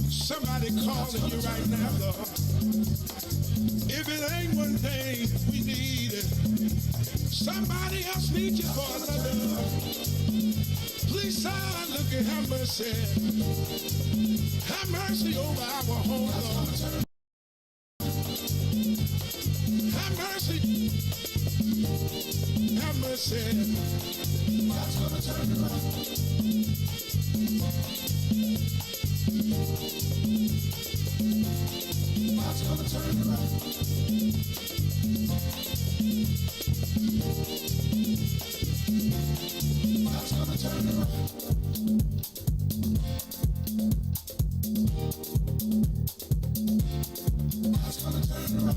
Somebody calling you right now, Lord. If it ain't one thing we need, somebody else needs you for another. Please, son, look and have mercy. Have mercy over our home, Lord. Have mercy. Have mercy. God's gonna turn it around. God's gonna turn it around. God's gonna turn it around. God's gonna turn it around.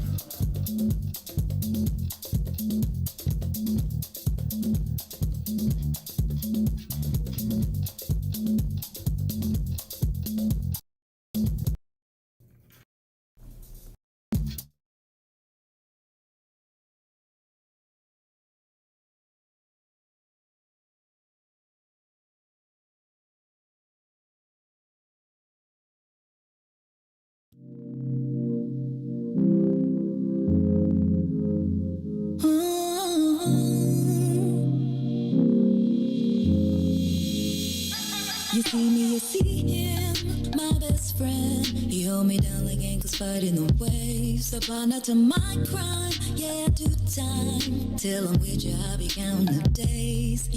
You see me, you see him, my best friend. He hold me down like ankles fighting the waves. Apply not to my crime, yeah, I do time. Till I'm with you, I be counting the days.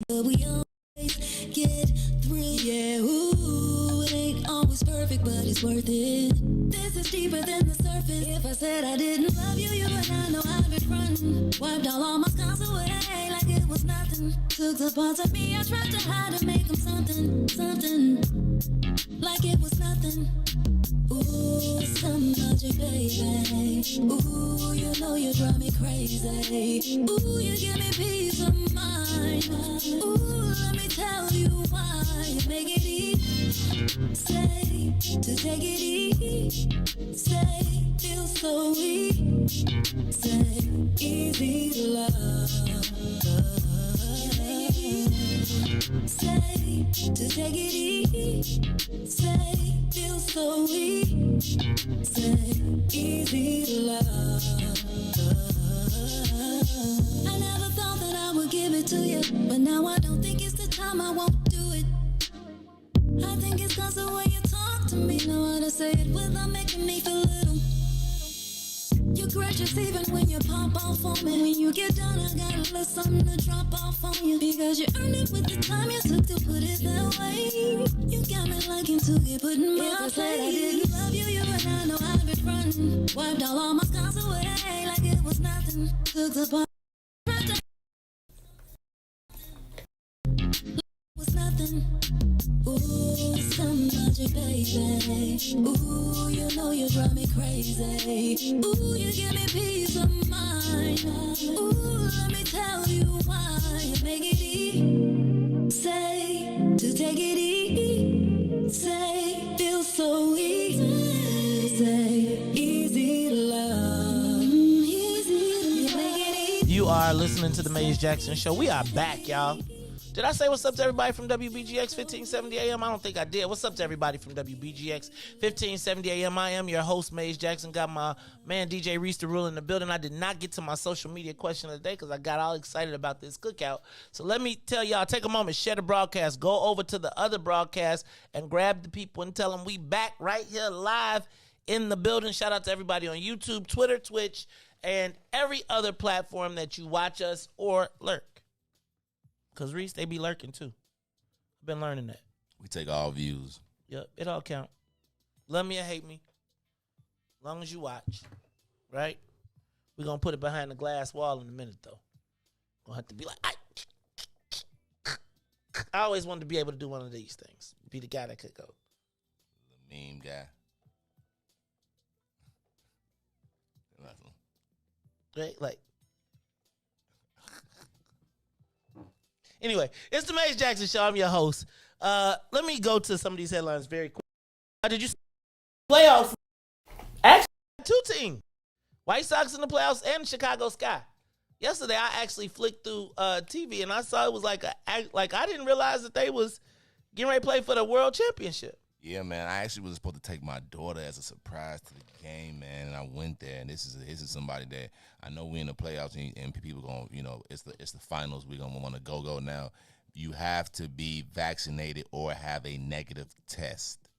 But we always get through, yeah, ooh. It ain't always perfect, but it's worth it. This is deeper than the surface. If I said I didn't love you, you would not know I'd be frontin'. Wiped all my scars away like it was nothing. Took the parts of me I tried to hide and make them something, something. Like it was nothing. Ooh, some magic, baby. Ooh, you know you drive me crazy. Ooh, you give me peace of mind. Ooh, let me tell you why. You make it easy. Say, to take it easy. Say, feel so weak. Say, easy to love. Say, to take it easy. Say, feel so weak. Say, easy to love. I never thought that I would give it to you, but now I don't think it's the time. I won't do it. I think it's cause the way you talk to me. Know how to say it without making me feel little. You're gracious even when you pop off on me. When you get done, I got a little something to drop off on you. Because you earned it with the time you took to put it that way. You got me liking to get put in my place. Said I didn't love you, you and I know I've been frontin'. Wiped all my scars away like it was nothing. Took the part was nothing. Ooh, some magic, baby. Ooh, you know you drive me crazy. Ooh, you give me peace of mind. Ooh, let me tell you why. You make it easy. Say, to take it easy. Say, feel so easy. Say, easy to love. Easy to make it easy. You are listening to the Maze Jackson Show. We are back, y'all. Did I say what's up to everybody from WBGX 1570 AM? I don't think I did. What's up to everybody from WBGX 1570 AM? I am your host, Maze Jackson. Got my man, DJ Riis the Rule in the building. I did not get to my social media question of the day because I got all excited about this cookout. So let me tell y'all, take a moment, share the broadcast, go over to the other broadcast and grab the people and tell them we back right here live in the building. Shout out to everybody on YouTube, Twitter, Twitch, and every other platform that you watch us or lurk. Because Riis, they be lurking too. I've been learning that. We take all views. Yep, it all count. Love me or hate me. As long as you watch. Right? We're going to put it behind the glass wall in a minute, though. Going to have to be like, I always wanted to be able to do one of these things. Be the guy that could go. The meme guy. Right? Like. Anyway, it's the Maze Jackson Show. I'm your host. Let me go to some of these headlines very quick. Did you see playoffs? Actually, two teams. White Sox in the playoffs and Chicago Sky. Yesterday, I actually flicked through TV and I saw it was like I didn't realize that they was getting ready to play for the World Championship. Yeah, man. I actually was supposed to take my daughter as a surprise to the game, man, and I went there. And this is somebody that I know we in the playoffs, and people going, it's the finals. We're gonna want to go now. You have to be vaccinated or have a negative test.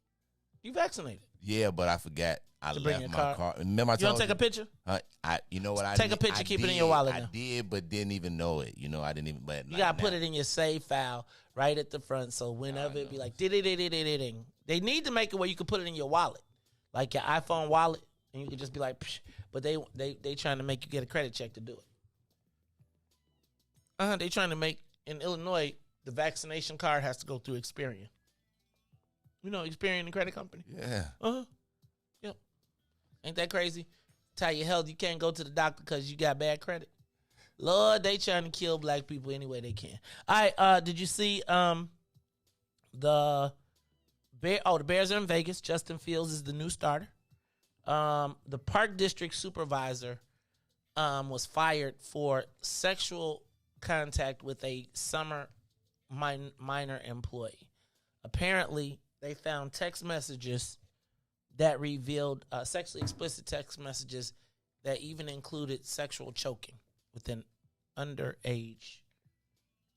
You vaccinated? Yeah, but I forgot. I left my car. Remember, I told you don't take a picture? You know what? Take a picture, keep it in your wallet. I did, but didn't even know it. I didn't even. But you gotta put it in your save file right at the front, so whenever it be like ding. They need to make it where you can put it in your wallet, like your iPhone wallet, and you can just be like, psh, but they trying to make you get a credit check to do it. They trying to make in Illinois the vaccination card has to go through Experian. Experian, the credit company. Yeah. Yep. Ain't that crazy? Tell your health, you can't go to the doctor because you got bad credit. Lord, they trying to kill black people any way they can. All right, did you see the Bears are in Vegas. Justin Fields is the new starter. The Park District supervisor was fired for sexual contact with a summer minor employee. Apparently, they found text messages that revealed sexually explicit text messages that even included sexual choking with an underage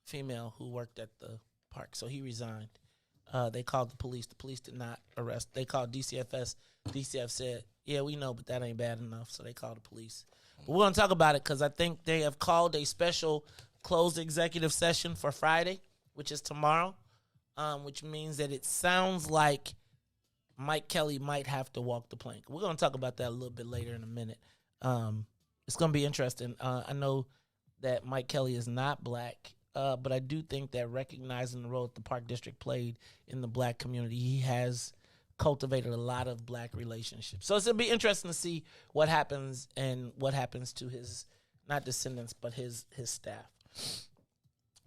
female who worked at the park. So he resigned. They called the police. The police did not arrest. They called DCFS. DCF said, yeah, we know, but that ain't bad enough. So they called the police. But we're going to talk about it because I think they have called a special closed executive session for Friday, which is tomorrow, which means that it sounds like Mike Kelly might have to walk the plank. We're going to talk about that a little bit later in a minute. It's going to be interesting. I know that Mike Kelly is not black. But I do think that recognizing the role that the Park District played in the black community, he has cultivated a lot of black relationships. So it's going to be interesting to see what happens and what happens to his, not descendants, but his staff.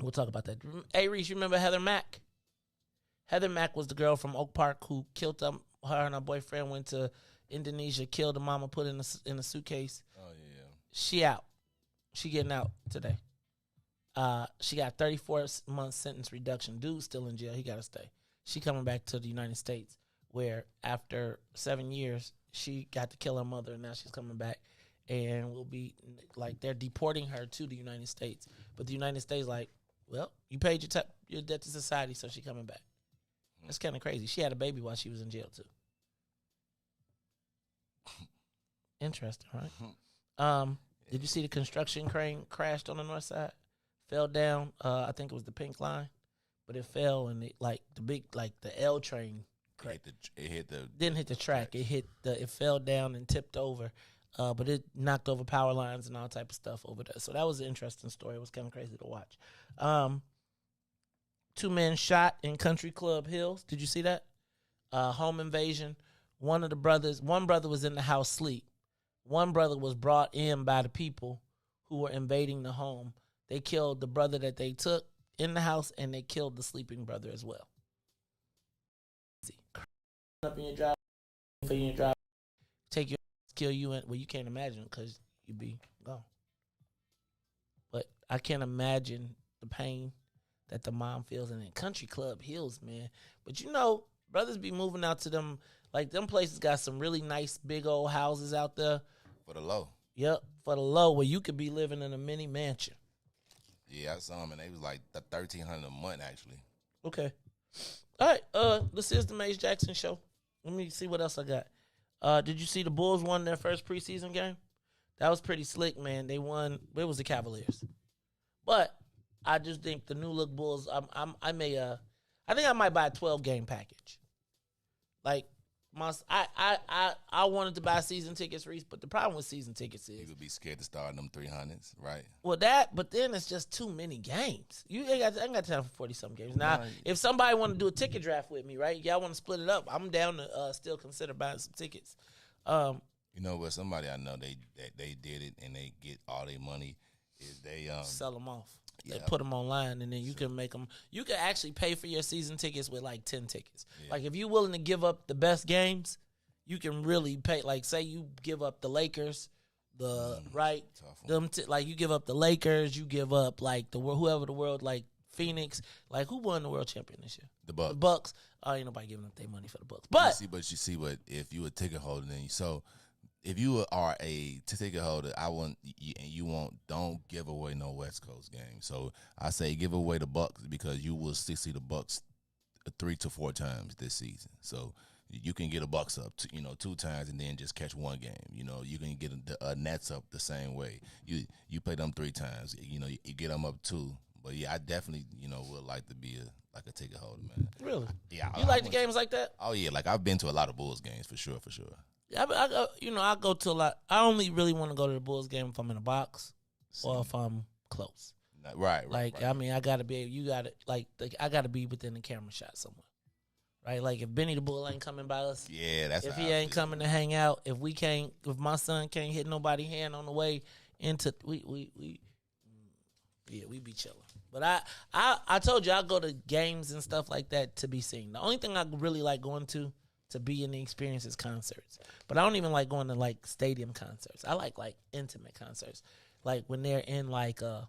We'll talk about that. Hey, Riis, you remember Heather Mack? Heather Mack was the girl from Oak Park who killed her and her boyfriend went to Indonesia, killed the mama, put in a suitcase. Oh, yeah. She out. She getting out today. She got 34-month sentence reduction. Dude's still in jail. He got to stay. She coming back to the United States where after 7 years, she got to kill her mother, and now she's coming back and will be, like, they're deporting her to the United States. But the United States like, well, you paid your debt to society, so she coming back. That's kind of crazy. She had a baby while she was in jail, too. Interesting, right? Did you see the construction crane crashed on the north side? Fell down. I think it was the pink line, but it fell and it the L train. Didn't hit the track. It fell down and tipped over, but it knocked over power lines and all type of stuff over there. So that was an interesting story. It was kind of crazy to watch. 2 men shot in Country Club Hills. Did you see that? Home invasion. One brother was in the house asleep. One brother was brought in by the people who were invading the home. They killed the brother that they took in the house, and they killed the sleeping brother as well. Up in your drive, for your drive, take your kill you in. Well, you can't imagine because you'd be gone. But I can't imagine the pain that the mom feels in Country Club Hills, man. But brothers be moving out to them, like them places got some really nice big old houses out there. For the low. Yep, for the low, where you could be living in a mini mansion. Yeah, I saw them, and they was like $1,300 a month, actually. Okay. All right, this is the Maze Jackson Show. Let me see what else I got. Did you see the Bulls won their first preseason game? That was pretty slick, man. They won. It was the Cavaliers. But I just think the new look Bulls, I think I might buy a 12-game package. Like, I wanted to buy season tickets, Riis, but the problem with season tickets is you would be scared to start them 300s, right? Well, but then it's just too many games. I ain't got time for 40-something games. Now, if somebody want to do a ticket draft with me, right? Y'all want to split it up, I'm down to still consider buying some tickets. Somebody I know, they did it, and they get all their money is they sell them off. Yeah. They put them online, and then you can make them. You can actually pay for your season tickets with like 10 tickets. Yeah. Like if you're willing to give up the best games, you can really pay. Like say you give up the Lakers, right? Them like you give up the Lakers, you give up like whoever the world like Phoenix. Like who won the world champion this year? The Bucks. The Bucks. Oh, ain't nobody giving up their money for the Bucks. But you see, if you a ticket holder, then if you are a ticket holder, don't give away no West Coast game. So I say give away the Bucks because you will still see the Bucks 3 to 4 times this season. So you can get a Bucks up, 2 times and then just catch one game. You can get the Nets up the same way. You play them 3 times. You get them up 2. But yeah, I definitely would like to be a ticket holder, man. Really? Yeah. You like the games like that? Oh yeah, like I've been to a lot of Bulls games for sure. Yeah, I go to a lot. I only really want to go to the Bulls game if I'm in a box or if I'm close. Right. Like, right. I mean, I got to be, I got to be within the camera shot somewhere. Right? Like, if Benny the Bull ain't coming by us. Yeah, that's if he ain't coming to hang out, if my son can't hit nobody hand on the way into, we be chilling. But I told you, I go to games and stuff like that to be seen. The only thing I really like going to be in the experience is concerts. But I don't even like going to, like, stadium concerts. I like intimate concerts. Like, when they're in, like the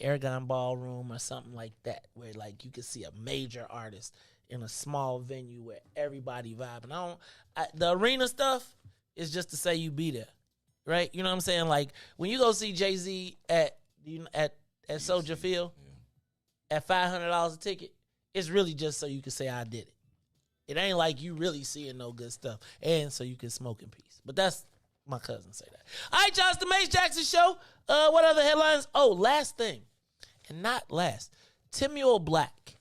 Aragon Ballroom or something like that, where, like, you can see a major artist in a small venue where everybody vibing. The arena stuff is just to say you be there, right? You know what I'm saying? Like, when you go see Jay-Z at Soldier Field at $500 a ticket, it's really just so you can say I did it. It ain't like you really seeing no good stuff, and so you can smoke in peace. But that's my cousin say that. All right, y'all, it's the Mace Jackson Show. What other headlines? Oh, last thing, and not last, Timuel Black,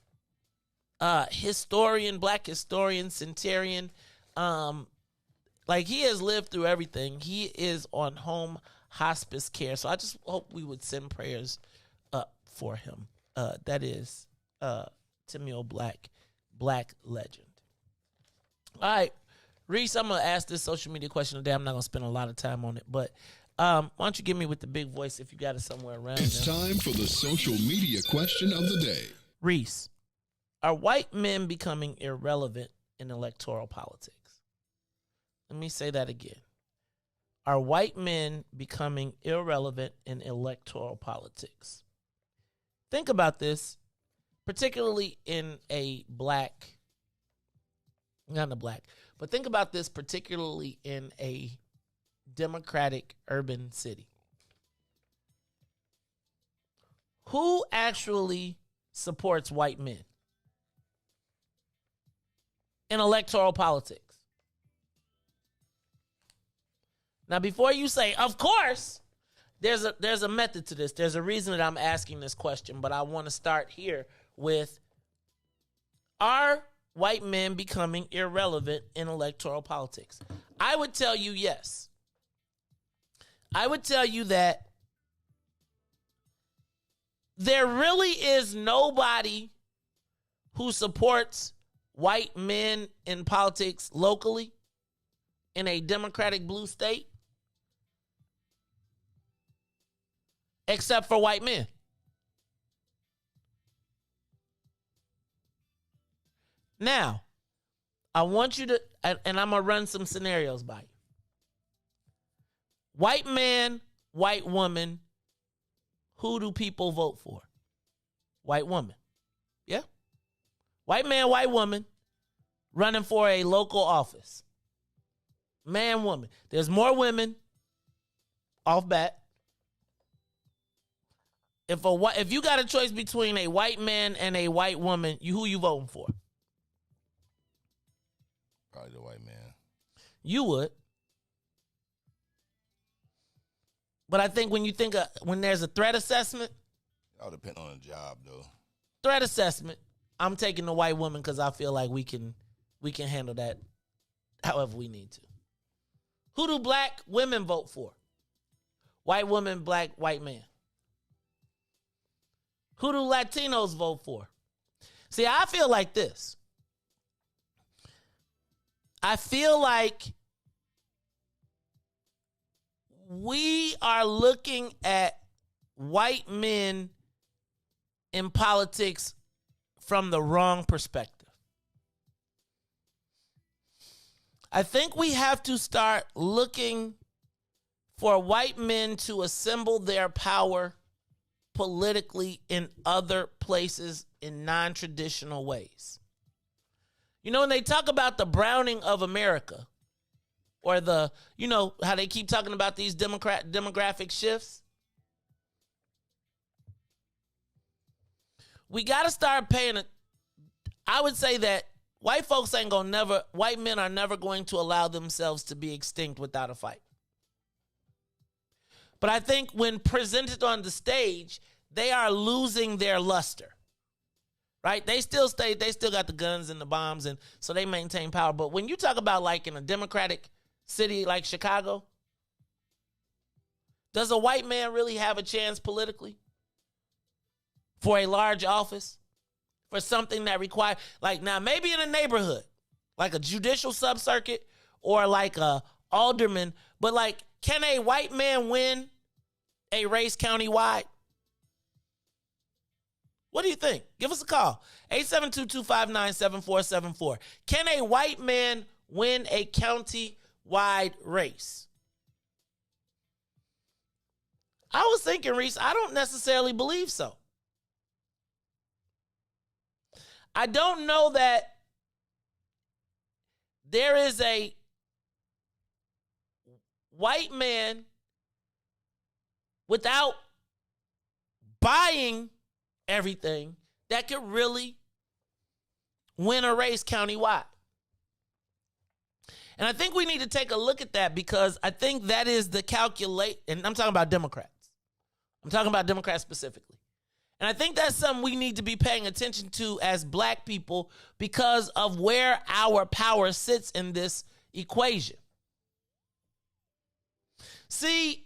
black historian, centurion. Like, he has lived through everything. He is on home hospice care, so I just hope we would send prayers up for him. That is Timuel Black, black legend. All right, Riis, I'm going to ask this social media question today. I'm not going to spend a lot of time on it, but why don't you give me with the big voice if you got it somewhere around It's time for the social media question of the day. Riis, are white men becoming irrelevant in electoral politics? Let me say that again. Are white men becoming irrelevant in electoral politics? Think about this, particularly in a but think about this particularly in a Democratic urban city. Who actually supports white men in electoral politics? Now, before you say, of course, there's a method to this. There's a reason that I'm asking this question, but I want to start here with, are white men becoming irrelevant in electoral politics? I would tell you yes. I would tell you that there really is nobody who supports white men in politics locally in a Democratic blue state except for white men. Now, I want you to, and I'm going to run some scenarios by you. White man, white woman, who do people vote for? White woman. Yeah? White man, white woman, running for a local office. Man, woman. There's more women off bat. If you got a choice between a white man and a white woman, who you voting for? Probably the white man. You would. But I think when there's a threat assessment. It all depends on the job, though. Threat assessment, I'm taking the white woman because I feel like we can handle that however we need to. Who do black women vote for? White woman, black, white man. Who do Latinos vote for? See, I feel like this. I feel like we are looking at white men in politics from the wrong perspective. I think we have to start looking for white men to assemble their power politically in other places in non-traditional ways. You know, when they talk about the browning of America, or the, you know, how they keep talking about these demographic shifts, we got to start paying. I would say that white men are never going to allow themselves to be extinct without a fight. But I think when presented on the stage, they are losing their luster, right? They still got the guns and the bombs, and so they maintain power. But when you talk about like in a democratic city like Chicago, does a white man really have a chance politically for a large office, for something that requires, like, now maybe in a neighborhood, like a judicial subcircuit or like a alderman, but like, can a white man win a race county-wide? What do you think? Give us a call. 872-259-7474. Can a white man win a county-wide race? I was thinking, Riis, I don't necessarily believe so. I don't know that there is a white man without buying everything that could really win a race countywide. And I think we need to take a look at that, because I think that is the calculate, and I'm talking about Democrats. I'm talking about Democrats specifically. And I think that's something we need to be paying attention to as black people, because of where our power sits in this equation. See,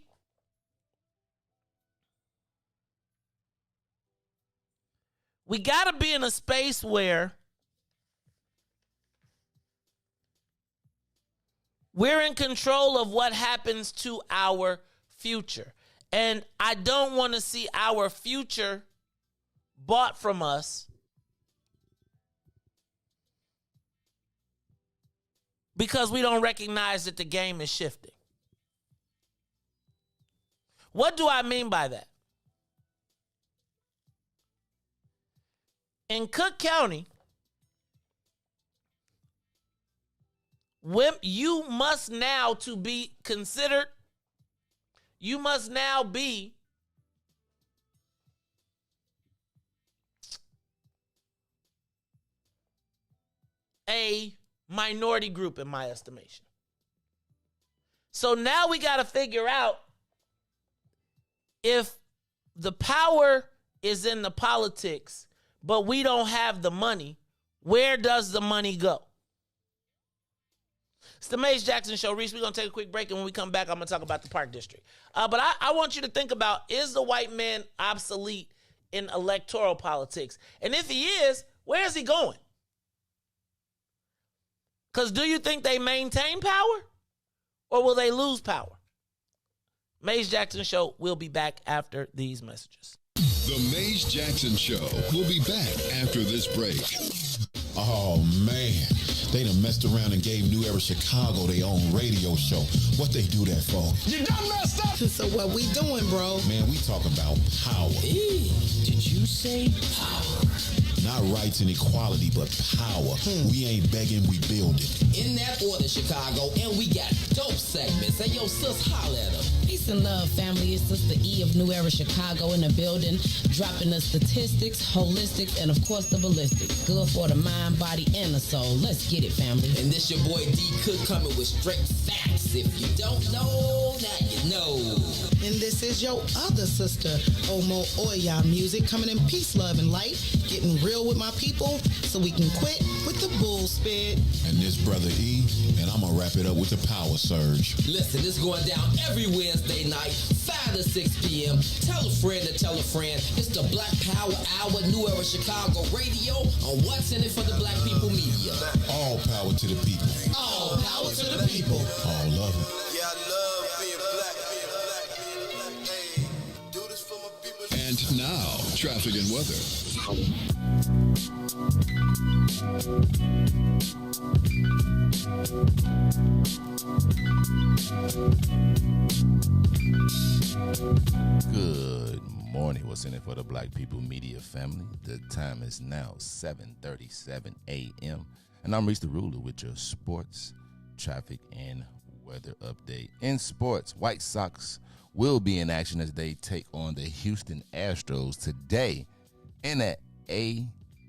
we got to be in a space where we're in control of what happens to our future. And I don't want to see our future bought from us because we don't recognize that the game is shifting. What do I mean by that? In Cook County, you must now, to be considered, you must now be a minority group, in my estimation. So now we got to figure out, if the power is in the politics, but we don't have the money, where does the money go? It's the Maze Jackson Show. Riis, we're going to take a quick break, and when we come back, I'm going to talk about the Park District. But I want you to think about, is the white man obsolete in electoral politics? And if he is, where is he going? Because do you think they maintain power, or will they lose power? Maze Jackson Show will be back after these messages. The Maze Jackson Show will be back after this break. Oh, man. They done messed around and gave New Era Chicago their own radio show. What they do that for? You done messed up! So what we doing, bro? Man, we talking about power. Did you say power? Not rights and equality, but power. We ain't begging, we building. In that order, Chicago, and we got dope segments. Hey, yo, sis, holla at them. Peace and love, family. It's Sister E of New Era Chicago in the building, dropping the statistics, holistics, and of course the ballistics. Good for the mind, body, and the soul. Let's get it, family. And this your boy D Cook coming with straight facts. If you don't know, now you know. And this is your other sister, Omo Oya Music, coming in peace, love, and light, getting real with my people so we can quit with the bull spit. And this brother E, and I'm gonna wrap it up with the power surge. Listen, it's going down every Wednesday night, 5 to 6 p.m. Tell a friend to tell a friend. It's the Black Power Hour, New Era Chicago Radio on What's in It for the Black People Media. All power to the people. All power to the people. All love it. Yeah, I love being black, being black, being black. Hey, do this for my people. And now, traffic traffic and weather. Good morning. What's in it for the Black People Media family? The time is now 7:37 a.m. and I'm Riis the Ruler with your sports, traffic, and weather update. In sports, White Sox will be in action as they take on the Houston Astros today in the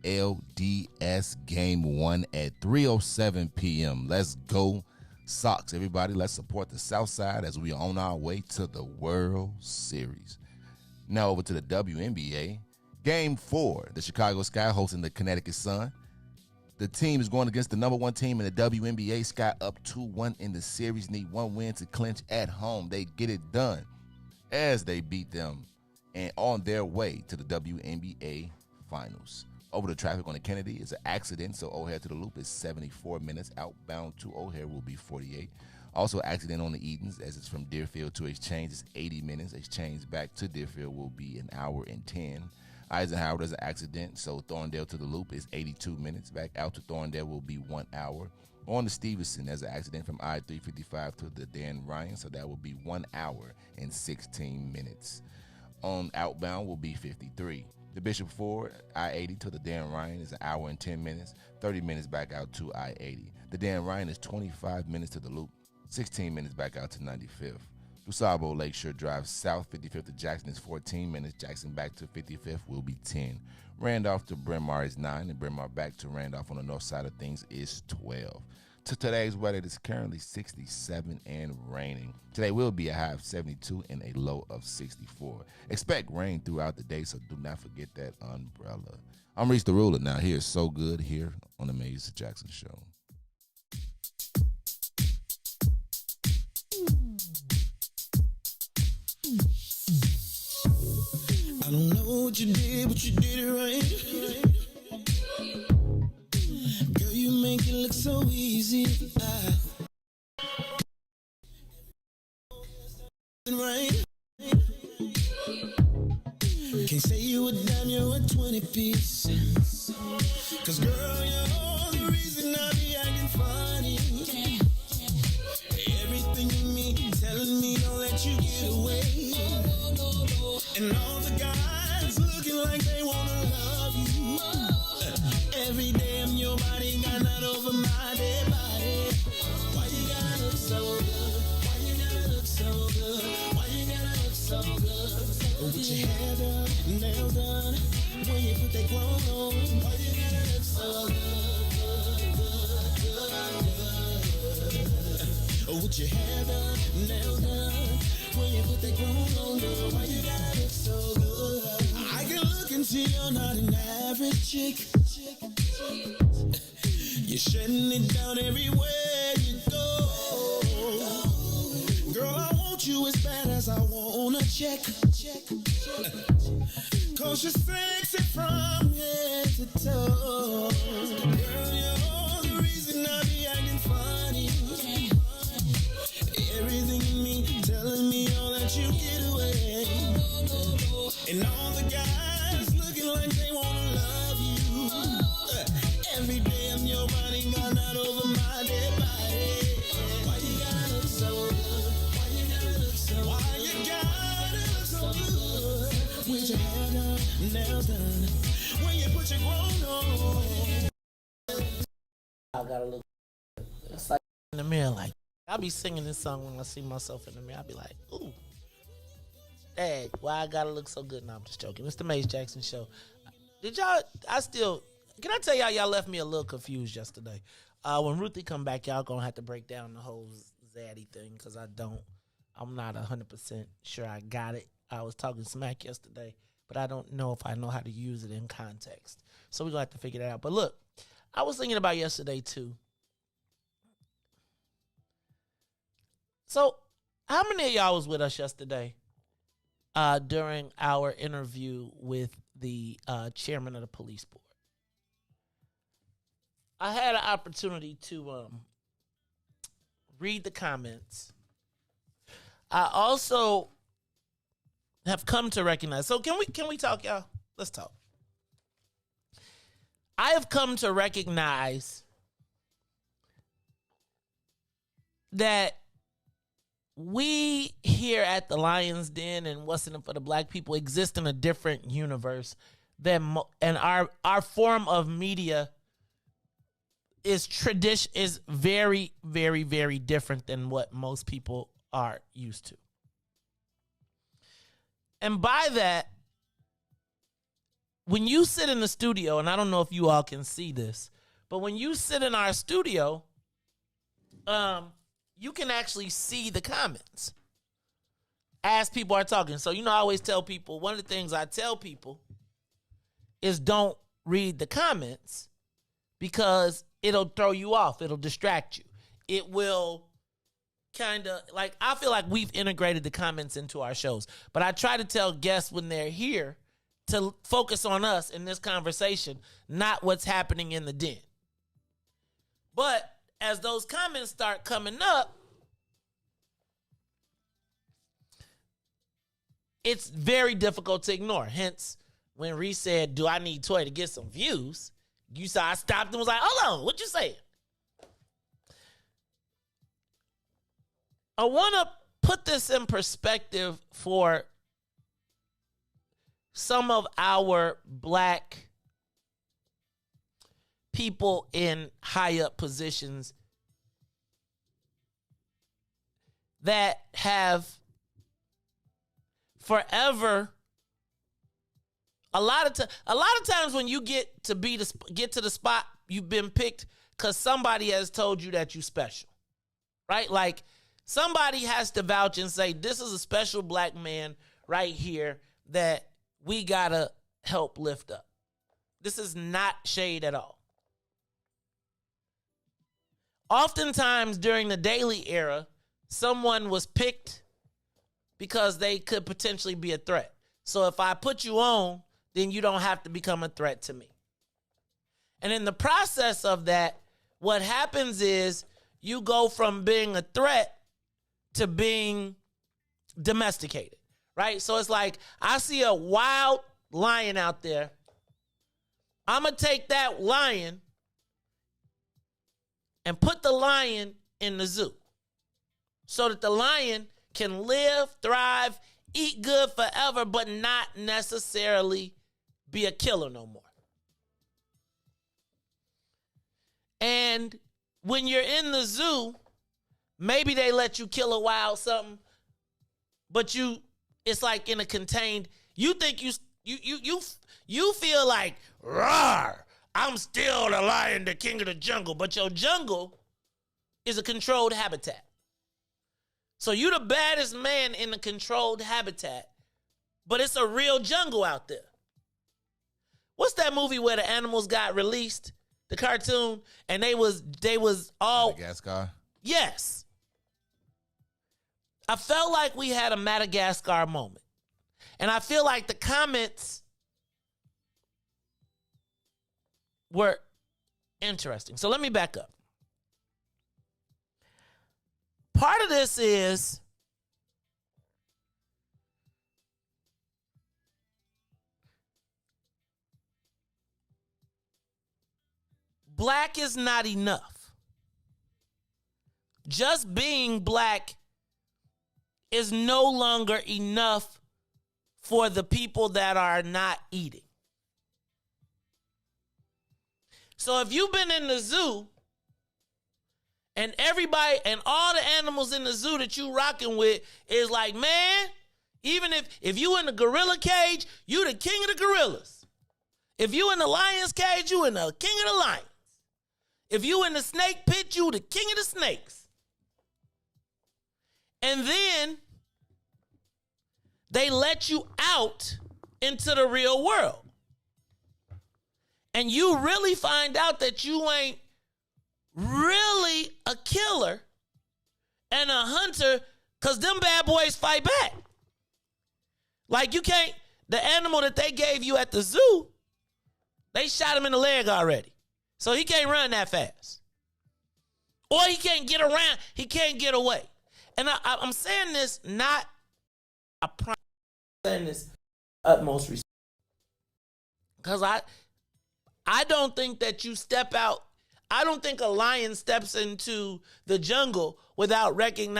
ALDS Game 1 at 3:07 p.m. Let's go Sox, everybody. Let's support the South Side as we are on our way to the World Series. Now over to the WNBA. Game 4, the Chicago Sky hosting the Connecticut Sun. The team is going against the number one team in the WNBA. Sky up 2-1 in the series. Need one win to clinch at home. They get it done as they beat them and on their way to the WNBA Finals. Over the traffic on the Kennedy is an accident, so O'Hare to the Loop is 74 minutes. Outbound to O'Hare will be 48. Also accident on the Edens as it's from Deerfield to Exchange is 80 minutes. Exchange back to Deerfield will be an hour and 10. Eisenhower does an accident, so Thorndale to the Loop is 82 minutes. Back out to Thorndale will be 1 hour. On the Stevenson, there's an accident from I-355 to the Dan Ryan, so that will be 1 hour and 16 minutes. On outbound will be 53. The Bishop Ford, I-80 to the Dan Ryan is an hour and 10 minutes, 30 minutes back out to I-80. The Dan Ryan is 25 minutes to the Loop, 16 minutes back out to 95th. DuSable Lakeshore Drive South, 55th to Jackson is 14 minutes. Jackson back to 55th will be 10. Randolph to Bryn Mawr is 9, and Bryn Mawr back to Randolph on the north side of things is 12. To today's weather, it is currently 67 and raining. Today will be a high of 72 and a low of 64. Expect rain throughout the day, so do not forget that umbrella. I'm Riis the Ruler. Now, here's So Good here on the Maze Jackson Show. I don't know what you did, but you did it right. Girl, you make it look so easy. Right. Can't say you a dime, you're a 20 piece. Cause girl, you're the reason I be acting funny. Everything in me telling me don't let you get away. And all the guys looking like they wanna love you. Every day I'm your body, got not over my dead body. Why you gotta look so good? Why you gotta look so good? Why you gotta look so good? With your hair done, nails done, when you put that clothes on. Why you gotta look so good? With your hair done, nails done, when you put that clothes on. Girl, why you gotta look so good? I can look and see you're not an average chick. You're shutting it down everywhere you go. Girl, I want you as bad as I want a check. Cause you're sexy from head to toe. Girl, you're the reason I be acting funny. Everything in me telling me don't let you get away. And all the guys looking like they wanna love you. Every day I'm your body, got not over my dead body. Why you gotta look so good? Why you gotta look so good? Why you gotta look so good? With your hair done, nails done, when you put your grown on. I gotta look. It's like in the mirror, like I'll be singing this song when I see myself in the mirror. I'll be like, ooh, dang, why I gotta look so good? No, I'm just joking. It's the Maze Jackson Show. Did y'all? Can I tell y'all left me a little confused yesterday. When Ruthie come back, y'all gonna have to break down the whole zaddy thing because I'm not 100% sure I got it. I was talking smack yesterday, but I don't know if I know how to use it in context. So we're gonna have to figure that out. But look, I was thinking about yesterday too. So how many of y'all was with us yesterday during our interview with the chairman of the police board? I had an opportunity to read the comments. I also have come to recognize. So can we talk, y'all? Let's talk. I have come to recognize that we here at the Lion's Den and What's in It for the Black People exist in a different universe than and our form of media is very, very, very different than what most people are used to. And by that, when you sit in the studio, and I don't know if you all can see this, but when you sit in our studio, you can actually see the comments as people are talking. So, I always tell people, one of the things I tell people is don't read the comments because it'll throw you off. It'll distract you. It will kind of, I feel like we've integrated the comments into our shows. But I try to tell guests when they're here to focus on us in this conversation, not what's happening in the den. But as those comments start coming up, it's very difficult to ignore. Hence, when Riis said, do I need Toy to get some views? You saw I stopped and was like, hold on, what you saying? I want to put this in perspective for some of our black people in high up positions that have forever. A lot of times when you get to the spot, you've been picked because somebody has told you that you special, right? Like somebody has to vouch and say, this is a special black man right here that we gotta help lift up. This is not shade at all. Oftentimes during the Daily era, someone was picked because they could potentially be a threat. So if I put you on, then you don't have to become a threat to me. And in the process of that, what happens is you go from being a threat to being domesticated, right? So it's like, I see a wild lion out there. I'm going to take that lion and put the lion in the zoo so that the lion can live, thrive, eat good forever, but not necessarily be a killer no more. And when you're in the zoo, maybe they let you kill a wild something, but it's like in a contained, you think you feel like, roar, I'm still the lion, the king of the jungle, but your jungle is a controlled habitat. So you the baddest man in the controlled habitat, but it's a real jungle out there. What's that movie where the animals got released, the cartoon, and they was all Madagascar? Yes. I felt like we had a Madagascar moment. And I feel like the comments were interesting. So let me back up. Part of this is black is not enough. Just being black is no longer enough for the people that are not eating. So if you've been in the zoo and everybody and all the animals in the zoo that you rocking with is like, man, even if you in the gorilla cage, you the king of the gorillas. If you in the lion's cage, you in the king of the lions. If you in the snake pit, you the king of the snakes. And then they let you out into the real world. And you really find out that you ain't really a killer and a hunter, because them bad boys fight back. Like you can't, the animal that they gave you at the zoo, they shot him in the leg already. So he can't run that fast. Or he can't get around, he can't get away. And I'm saying this not, I'm saying this utmost respect. Because I don't think that you step out. I don't think a lion steps into the jungle without thinking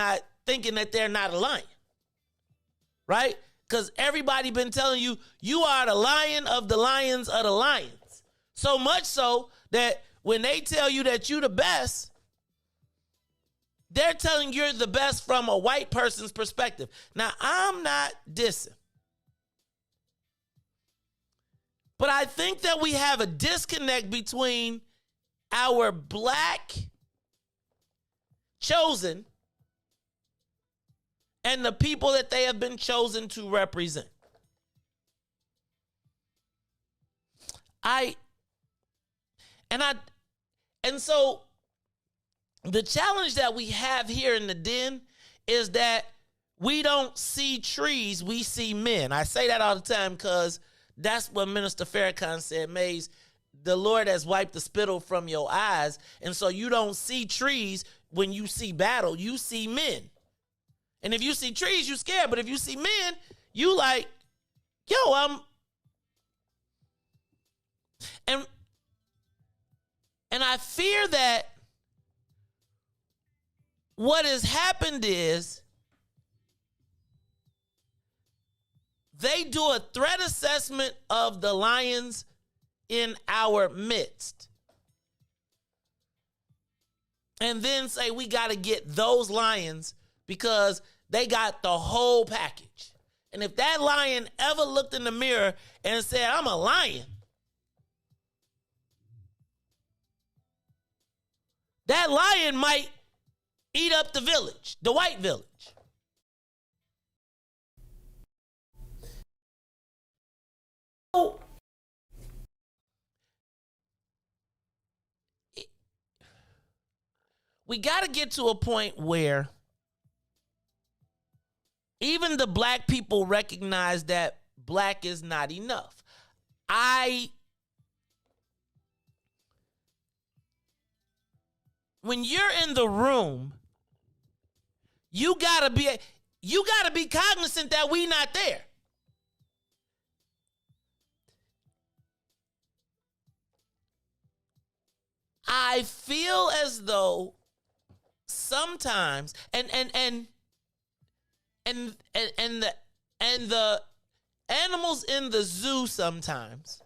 that they're not a lion. Right? Because everybody been telling you, you are the lion of the lions of the lions. So much so that when they tell you that you the best, they're telling you're the best from a white person's perspective. Now, I'm not dissing. But I think that we have a disconnect between our black chosen and the people that they have been chosen to represent. And so the challenge that we have here in the den is that we don't see trees, we see men. I say that all the time because that's what Minister Farrakhan said, Maze, the Lord has wiped the spittle from your eyes. And so you don't see trees when you see battle, you see men. And if you see trees, you scared. But if you see men, you like, yo, And I fear that what has happened is they do a threat assessment of the lions in our midst. And then say we got to get those lions because they got the whole package. And if that lion ever looked in the mirror and said, I'm a lion, that lion might eat up the village, the white village. So, we got to get to a point where even the black people recognize that black is not enough. When you're in the room, you gotta be cognizant that we not there. I feel as though sometimes and the animals in the zoo sometimes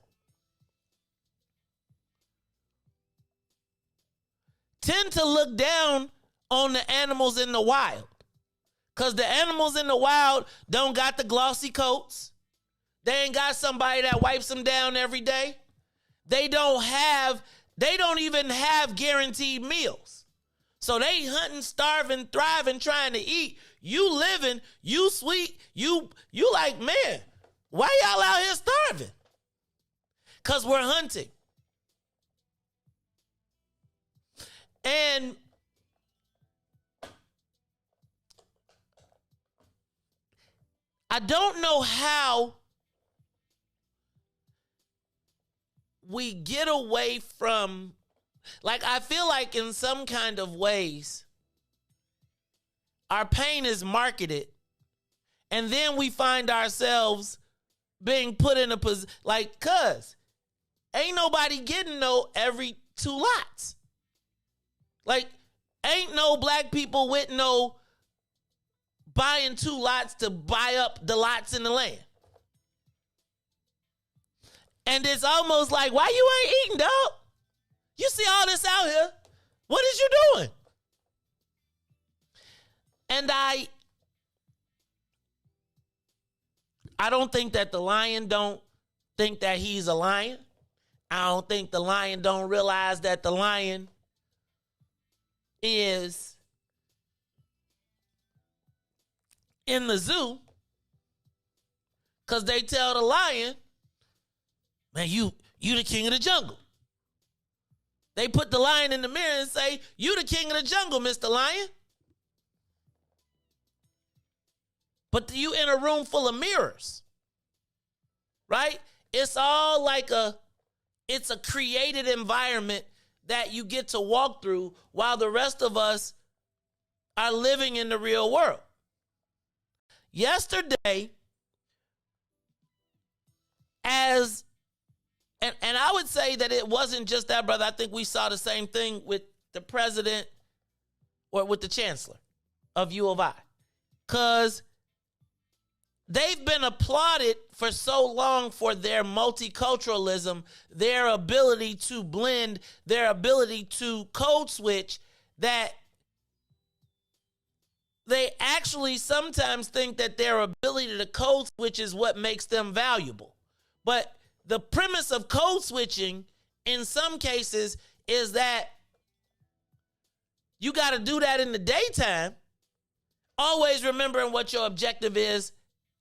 tend to look down on the animals in the wild. Because the animals in the wild don't got the glossy coats. They ain't got somebody that wipes them down every day. They don't even have guaranteed meals. So they hunting, starving, thriving, trying to eat. You living, you sweet, you like, man, why y'all out here starving? Because we're hunting. And I don't know how we get away from, like, I feel like in some kind of ways, our pain is marketed, and then we find ourselves being put in a position, like, cuz, ain't nobody getting no every 2 lots. Like, ain't no black people with no buying 2 lots to buy up the lots in the land. And it's almost like, why you ain't eating, dog? You see all this out here. What is you doing? And I don't think that the lion don't think that he's a lion. I don't think the lion don't realize that the lion is in the zoo, because they tell the lion, man, you the king of the jungle. They put the lion in the mirror and say, you the king of the jungle, Mr. Lion. But you in a room full of mirrors, right? It's all like it's a created environment that you get to walk through while the rest of us are living in the real world. Yesterday, as And I would say that it wasn't just that, brother. I think we saw the same thing with the president or with the chancellor of U of I. Because they've been applauded for so long for their multiculturalism, their ability to blend, their ability to code switch, that they actually sometimes think that their ability to code switch is what makes them valuable. But the premise of code switching in some cases is that you got to do that in the daytime, always remembering what your objective is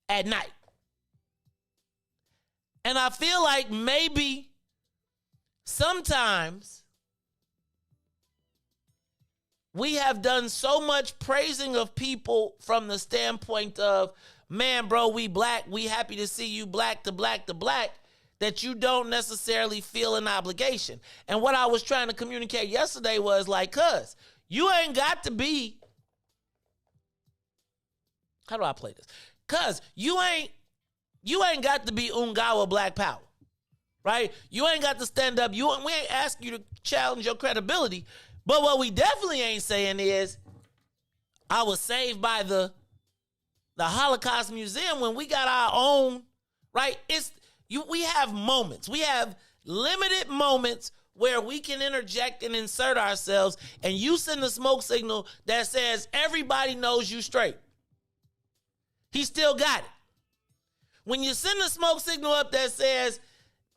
at night. And I feel like maybe sometimes we have done so much praising of people from the standpoint of, man, bro, we black, we happy to see you black to black to black, that you don't necessarily feel an obligation. And what I was trying to communicate yesterday was like, cuz, you ain't got to be, how do I play this? Cuz, you ain't got to be Ungawa Black Power, right? You ain't got to stand up. We ain't asking you to challenge your credibility. But what we definitely ain't saying is, I was saved by the Holocaust Museum when we got our own, right? We have moments. We have limited moments where we can interject and insert ourselves, and you send a smoke signal that says everybody knows you straight. He still got it. When you send a smoke signal up that says,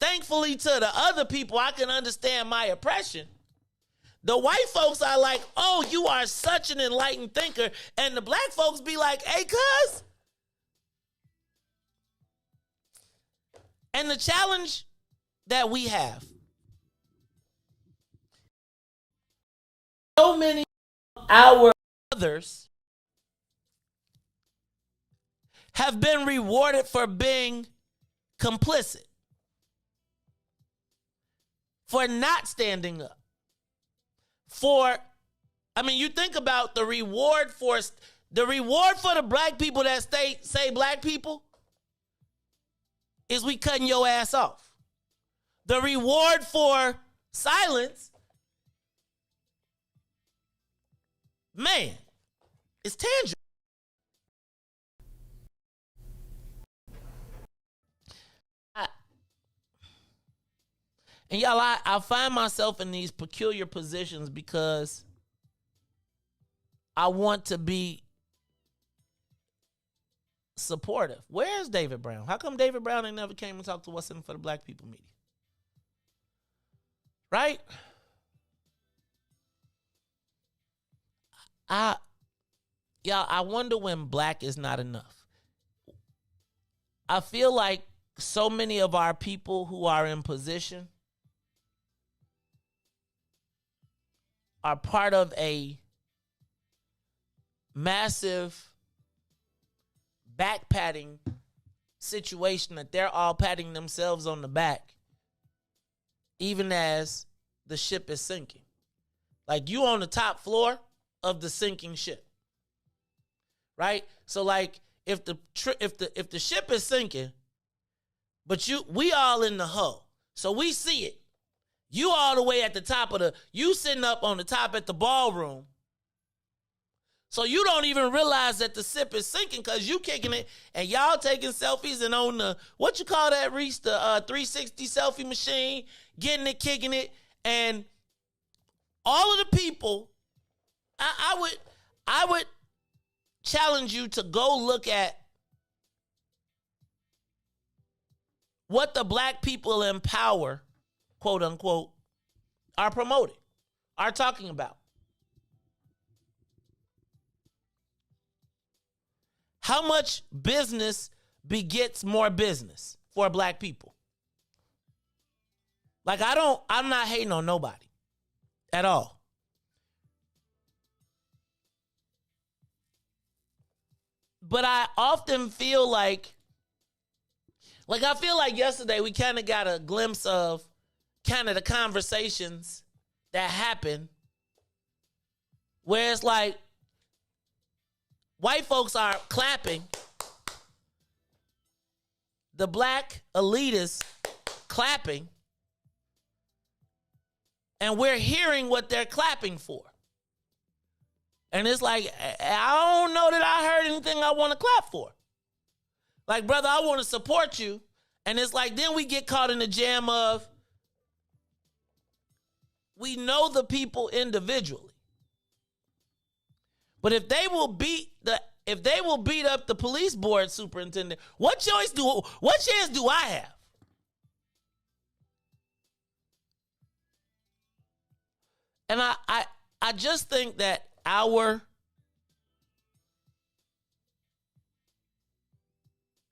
thankfully to the other people, I can understand my oppression, the white folks are like, oh, you are such an enlightened thinker. And the black folks be like, hey, cuz. And the challenge that we have, so many of our others have been rewarded for being complicit, for not standing up. You think about the reward for the black people that say black people is we cutting your ass off. The reward for silence, man, is tangible. And y'all, I find myself in these peculiar positions because I want to be supportive. Where's David Brown? How come David Brown ain't never came and talked to What's In It for the Black People media? Right? I wonder when black is not enough. I feel like so many of our people who are in position are part of a massive back patting situation that they're all patting themselves on the back, even as the ship is sinking. Like, you on the top floor of the sinking ship, right? So like, if the ship is sinking, but we all in the hull, so we see it. You all the way at the top you sitting up on the top at the ballroom. So you don't even realize that the ship is sinking because you kicking it and y'all taking selfies and on the, what you call that, Riis, the 360 selfie machine, getting it, kicking it. And all of the people, I would challenge you to go look at what the black people in power, quote unquote, are promoting, are talking about. How much business begets more business for black people? Like, I'm not hating on nobody at all. But I often feel like I feel like yesterday we kind of got a glimpse of kind of the conversations that happen where it's like white folks are clapping, the black elitists clapping, And we're hearing what they're clapping for. And it's like, I don't know that I heard anything I want to clap for. Like, brother, I want to support you. And it's like, then we get caught in the jam of, we know the people individually. But if they will beat up the police board superintendent, what chance do I have? And I just think that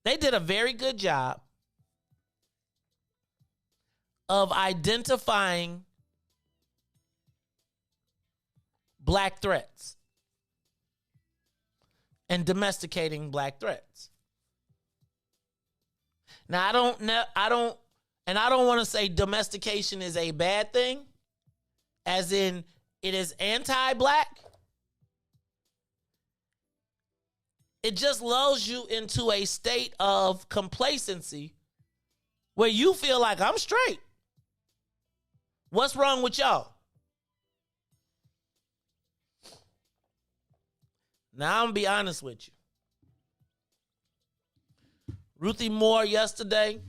they did a very good job of identifying black threats and domesticating black threats. Now, I don't want to say domestication is a bad thing, as in it is anti-black. It just lulls you into a state of complacency where you feel like, I'm straight. What's wrong with y'all? Now, I'm going to be honest with you. Ruthie Moore yesterday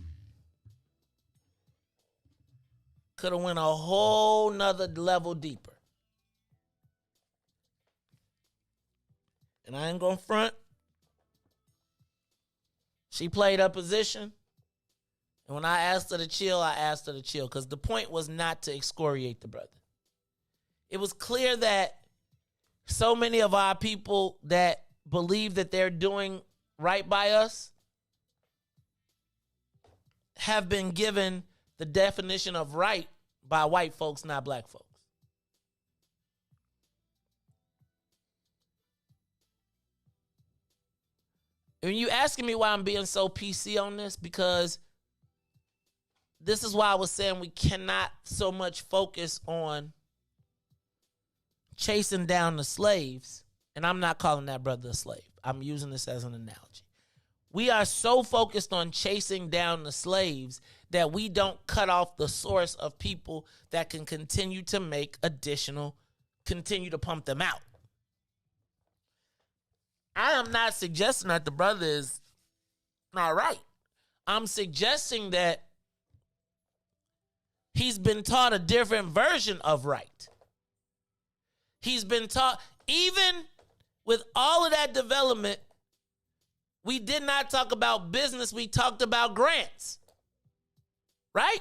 could have went a whole nother level deeper. And I ain't going to front. She played her position. And when I asked her to chill, I asked her to chill. Because the point was not to excoriate the brother. It was clear that so many of our people that believe that they're doing right by us have been given the definition of right by white folks, not black folks. And you asking me why I'm being so PC on this, because this is why I was saying we cannot so much focus on chasing down the slaves. And I'm not calling that brother a slave. I'm using this as an analogy. We are so focused on chasing down the slaves that we don't cut off the source of people that can continue to continue to pump them out. I am not suggesting that the brother is not right. I'm suggesting that he's been taught a different version of right. He's been taught, even with all of that development, we did not talk about business. We talked about grants, right?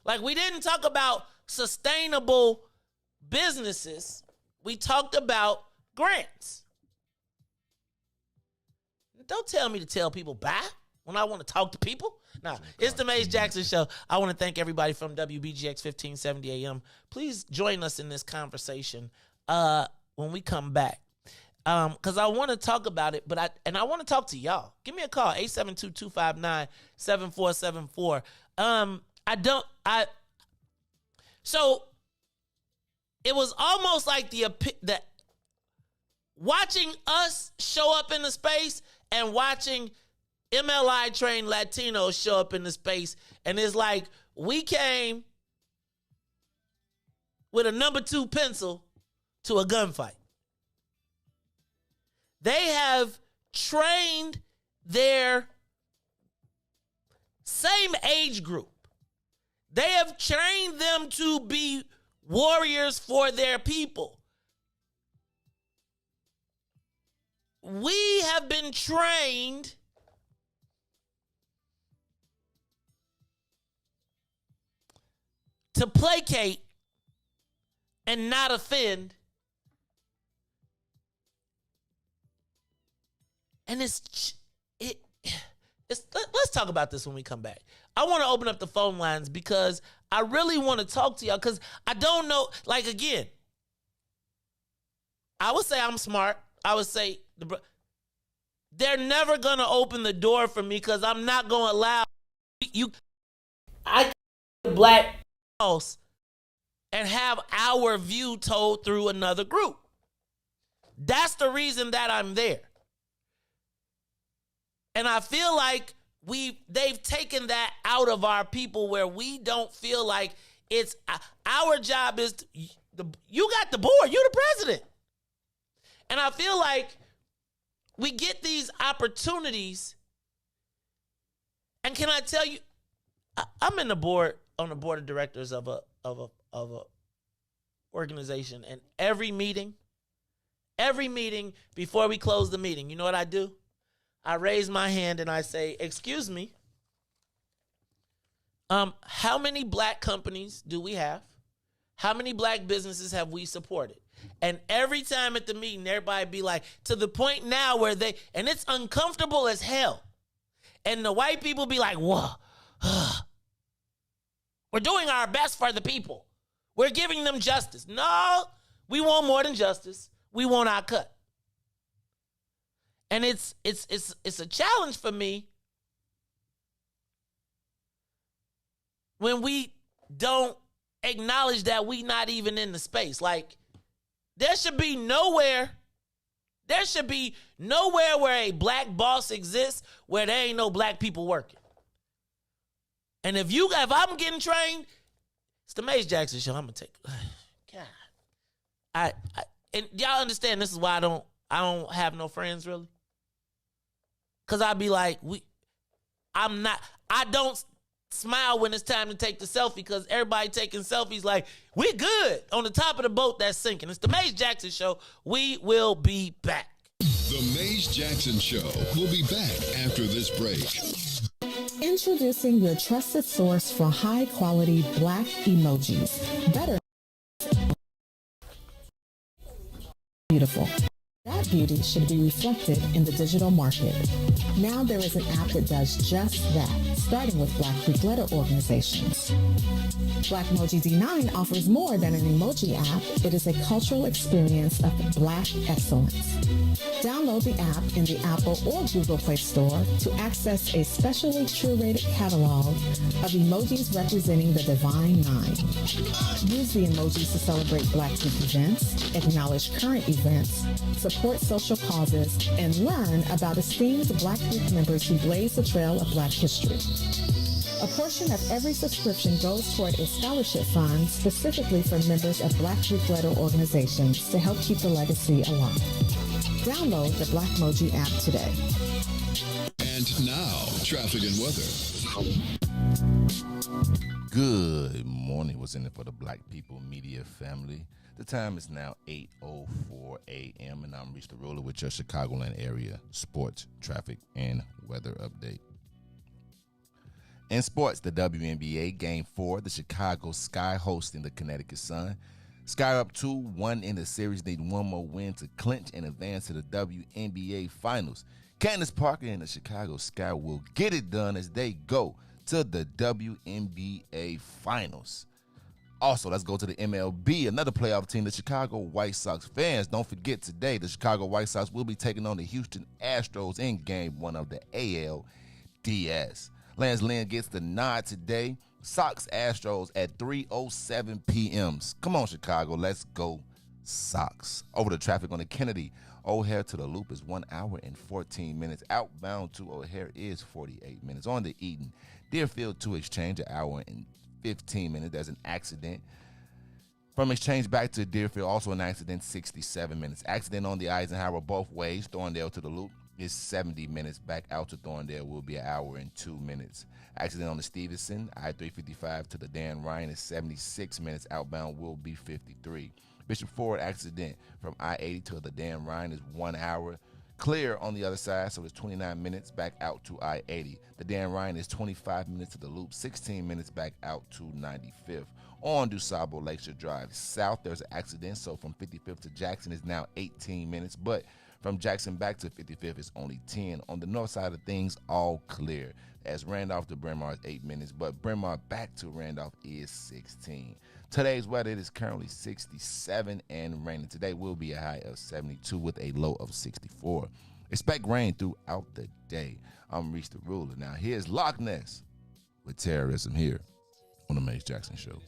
Like, we didn't talk about sustainable businesses. We talked about grants. Don't tell me to tell people bye when I want to talk to people. Nah, it's the Maze Jackson Show. I want to thank everybody from WBGX 1570 AM. Please join us in this conversation when we come back. Because I want to talk about it, I want to talk to y'all. Give me a call, 872-259-7474. So it was almost like the watching us show up in the space and watching MLI trained Latinos show up in the space. And it's like we came with a number 2 pencil to a gunfight. They have trained their same age group. They have trained them to be warriors for their people. We have been trained to placate and not offend. And let's talk about this when we come back. I want to open up the phone lines because I really want to talk to y'all, because I don't know, like, again, I would say I'm smart. I would say they're never going to open the door for me because I'm not going to allow I black house and have our view told through another group. That's the reason that I'm there. And I feel like they've taken that out of our people, where we don't feel like It's our job is you got the board, you the president. And I feel like we get these opportunities. And can I tell you, I'm on the board of directors of a organization, and every meeting before we close the meeting, you know what I do? I raise my hand and I say, "Excuse me, how many black companies do we have? How many black businesses have we supported?" And every time at the meeting, everybody be like, to the point now where and it's uncomfortable as hell. And the white people be like, "Whoa, we're doing our best for the people. We're giving them justice." No, we want more than justice. We want our cut. And it's a challenge for me when we don't acknowledge that we not even in the space. Like, there should be nowhere where a black boss exists where there ain't no black people working. And if I'm getting trained, it's the Maze Jackson show. I'm gonna take. God, and y'all understand this is why I don't have no friends really. Cause I be like, I don't smile when it's time to take the selfie because everybody taking selfies like, we good on the top of the boat that's sinking. It's the Maze Jackson show. We will be back. The Maze Jackson Show will be back after this break. Introducing your trusted source for high-quality black emojis. Better. Beautiful. That beauty should be reflected in the digital market. Now there is an app that does just that, starting with Black three-letter organizations. Blackmoji D9 offers more than an emoji app. It is a cultural experience of Black excellence. Download the app in the Apple or Google Play Store to access a specially curated catalog of emojis representing the Divine Nine. Use the emojis to celebrate Black youth events, acknowledge current events, support social causes, and learn about esteemed Black youth members who blaze the trail of Black history. A portion of every subscription goes toward a scholarship fund specifically for members of Black three-letter organizations to help keep the legacy alive. Download the Blackmoji app today. And now, traffic and weather. Good morning. What's in it for the Black People Media family? The time is now 8:04 a.m. and I'm Reese the Ruler with your Chicagoland area sports, traffic, and weather update. In sports, the WNBA Game 4, the Chicago Sky hosting the Connecticut Sun. Sky up 2-1 in the series, need one more win to clinch and advance to the WNBA Finals. Candace Parker and the Chicago Sky will get it done as they go to the WNBA Finals. Also, let's go to the MLB, another playoff team, the Chicago White Sox. Fans, don't forget today, the Chicago White Sox will be taking on the Houston Astros in Game 1 of the ALDS. Lance Lynn gets the nod today. Sox Astros at 3:07 p.m. Come on, Chicago. Let's go, Sox. Over the traffic on the Kennedy. O'Hare to the Loop is 1 hour and 14 minutes. Outbound to O'Hare is 48 minutes. On the Eden, Deerfield to Exchange, 1 hour and 15 minutes. There's an accident. From Exchange back to Deerfield, also an accident, 67 minutes. Accident on the Eisenhower both ways. Thorndale to the Loop is 70 minutes. Back out to Thorndale will be 1 hour and 2 minutes. Accident on the Stevenson, I-355 to the Dan Ryan is 76 minutes. Outbound will be 53. Bishop Ford accident from I-80 to the Dan Ryan is 1 hour. Clear on the other side, so it's 29 minutes back out to I-80. The Dan Ryan is 25 minutes to the Loop, 16 minutes back out to 95th. On DuSable Lakeshore Drive South, there's an accident, so from 55th to Jackson is now 18 minutes, but from Jackson back to 55th is only 10. On the north side of things, all clear. As Randolph to Bryn Mawr is 8 minutes, but Bryn Mawr back to Randolph is 16. Today's weather, it is currently 67 and raining. Today will be a high of 72 with a low of 64. Expect rain throughout the day. I'm Reese the Ruler. Now here's Loch Ness with terrorism here on the Maze Jackson Show.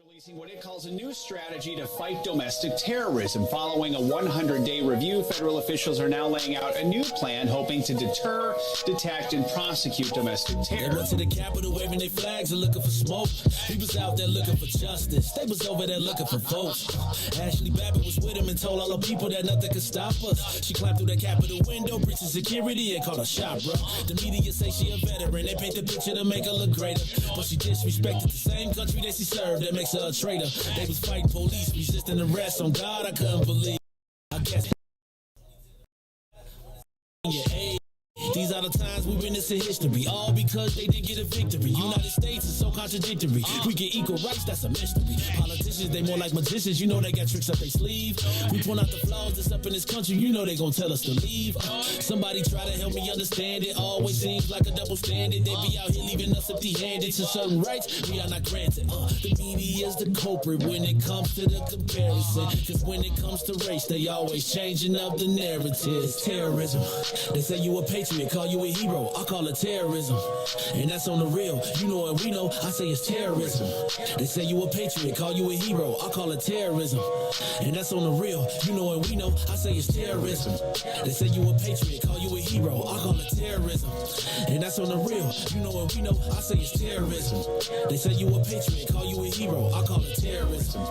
Releasing what it calls a new strategy to fight domestic terrorism. Following a 100-day review, federal officials are now laying out a new plan hoping to deter, detect, and prosecute domestic terror. They went to the Capitol waving their flags and looking for smoke. He was out there looking for justice. They was over there looking for votes. Ashley Babbitt was with him and told all the people that nothing could stop us. She climbed through that Capitol window, breached security, and called a shot, bro. The media say she a veteran. They paint the picture to make her look greater. But she disrespected the same country that she served. That makes her a traitor. They was fighting police, resisting arrest. On God, I couldn't believe. I guess. These are the times we witness in history, all because they didn't get a victory. United States is so contradictory. We get equal rights, that's a mystery. Politicians, they more like magicians, you know they got tricks up their sleeve. We point out the flaws that's up in this country, you know they gon' tell us to leave. Somebody try to help me understand it, always seems like a double standard. They be out here leaving us empty-handed to certain rights we are not granted. The media is the culprit when it comes to the comparison, cause when it comes to race, they always changing up the narrative. Terrorism, they say you a patriot, call you a hero, I call it terrorism. And that's on the real, you know and we know, I say it's terrorism. They say you a patriot, call you a hero, I call it terrorism. And that's on the real, you know and we know, I say it's terrorism. They say you a patriot, call you a hero, I call it terrorism. And that's on the real, you know and we know, I say it's terrorism. They say you a patriot, call you a hero, I call it terrorism.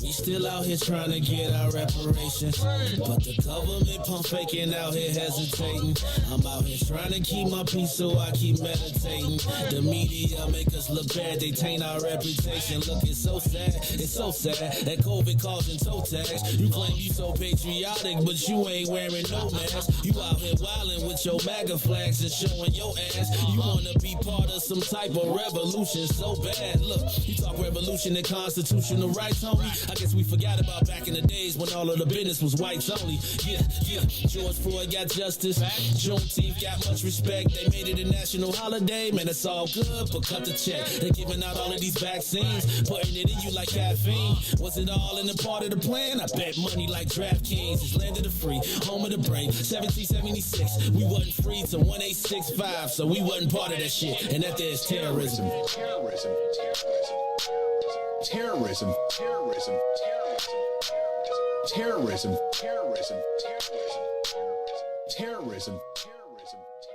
We still out here trying to get our reparations, but the government pump faking out here hesitating. I'm out here trying to keep my peace, so I keep meditating. The media make us look bad, they taint our reputation. Look, it's so sad that COVID causing toe tags. You claim you so patriotic, but you ain't wearing no mask. You out here wildin' with your MAGA flags and showing your ass. You wanna be part of some type of revolution so bad. Look, you talk revolution and constitutional rights, homie. I guess we forgot about back in the days when all of the business was whites only. Yeah. George Floyd got justice. Juneteenth got much respect. They made it a national holiday. Man, it's all good, but cut the check. They're giving out all of these vaccines, putting it in you like caffeine. Was it all in the part of the plan? I bet money like DraftKings. It's land of the free, home of the brave. 1776, we wasn't free till 1865, so we wasn't part of that shit. And that there's terrorism. Terrorism.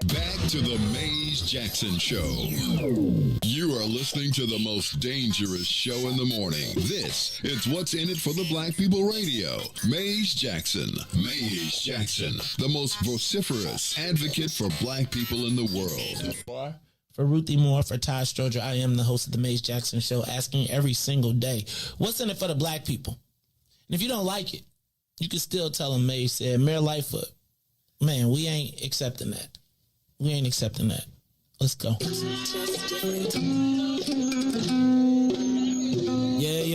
Back to the Maze Jackson Show. You are listening to the most dangerous show in the morning. This is What's in It for the Black People Radio. Maze Jackson, the most vociferous advocate for black people in the world. For Ruthie Moore, for Todd Stoger, I am the host of the Maze Jackson Show, asking every single day, what's in it for the black people? And if you don't like it, you can still tell them Maze said, Mayor Lightfoot, man, we ain't accepting that. We ain't accepting that. Let's go. Yeah.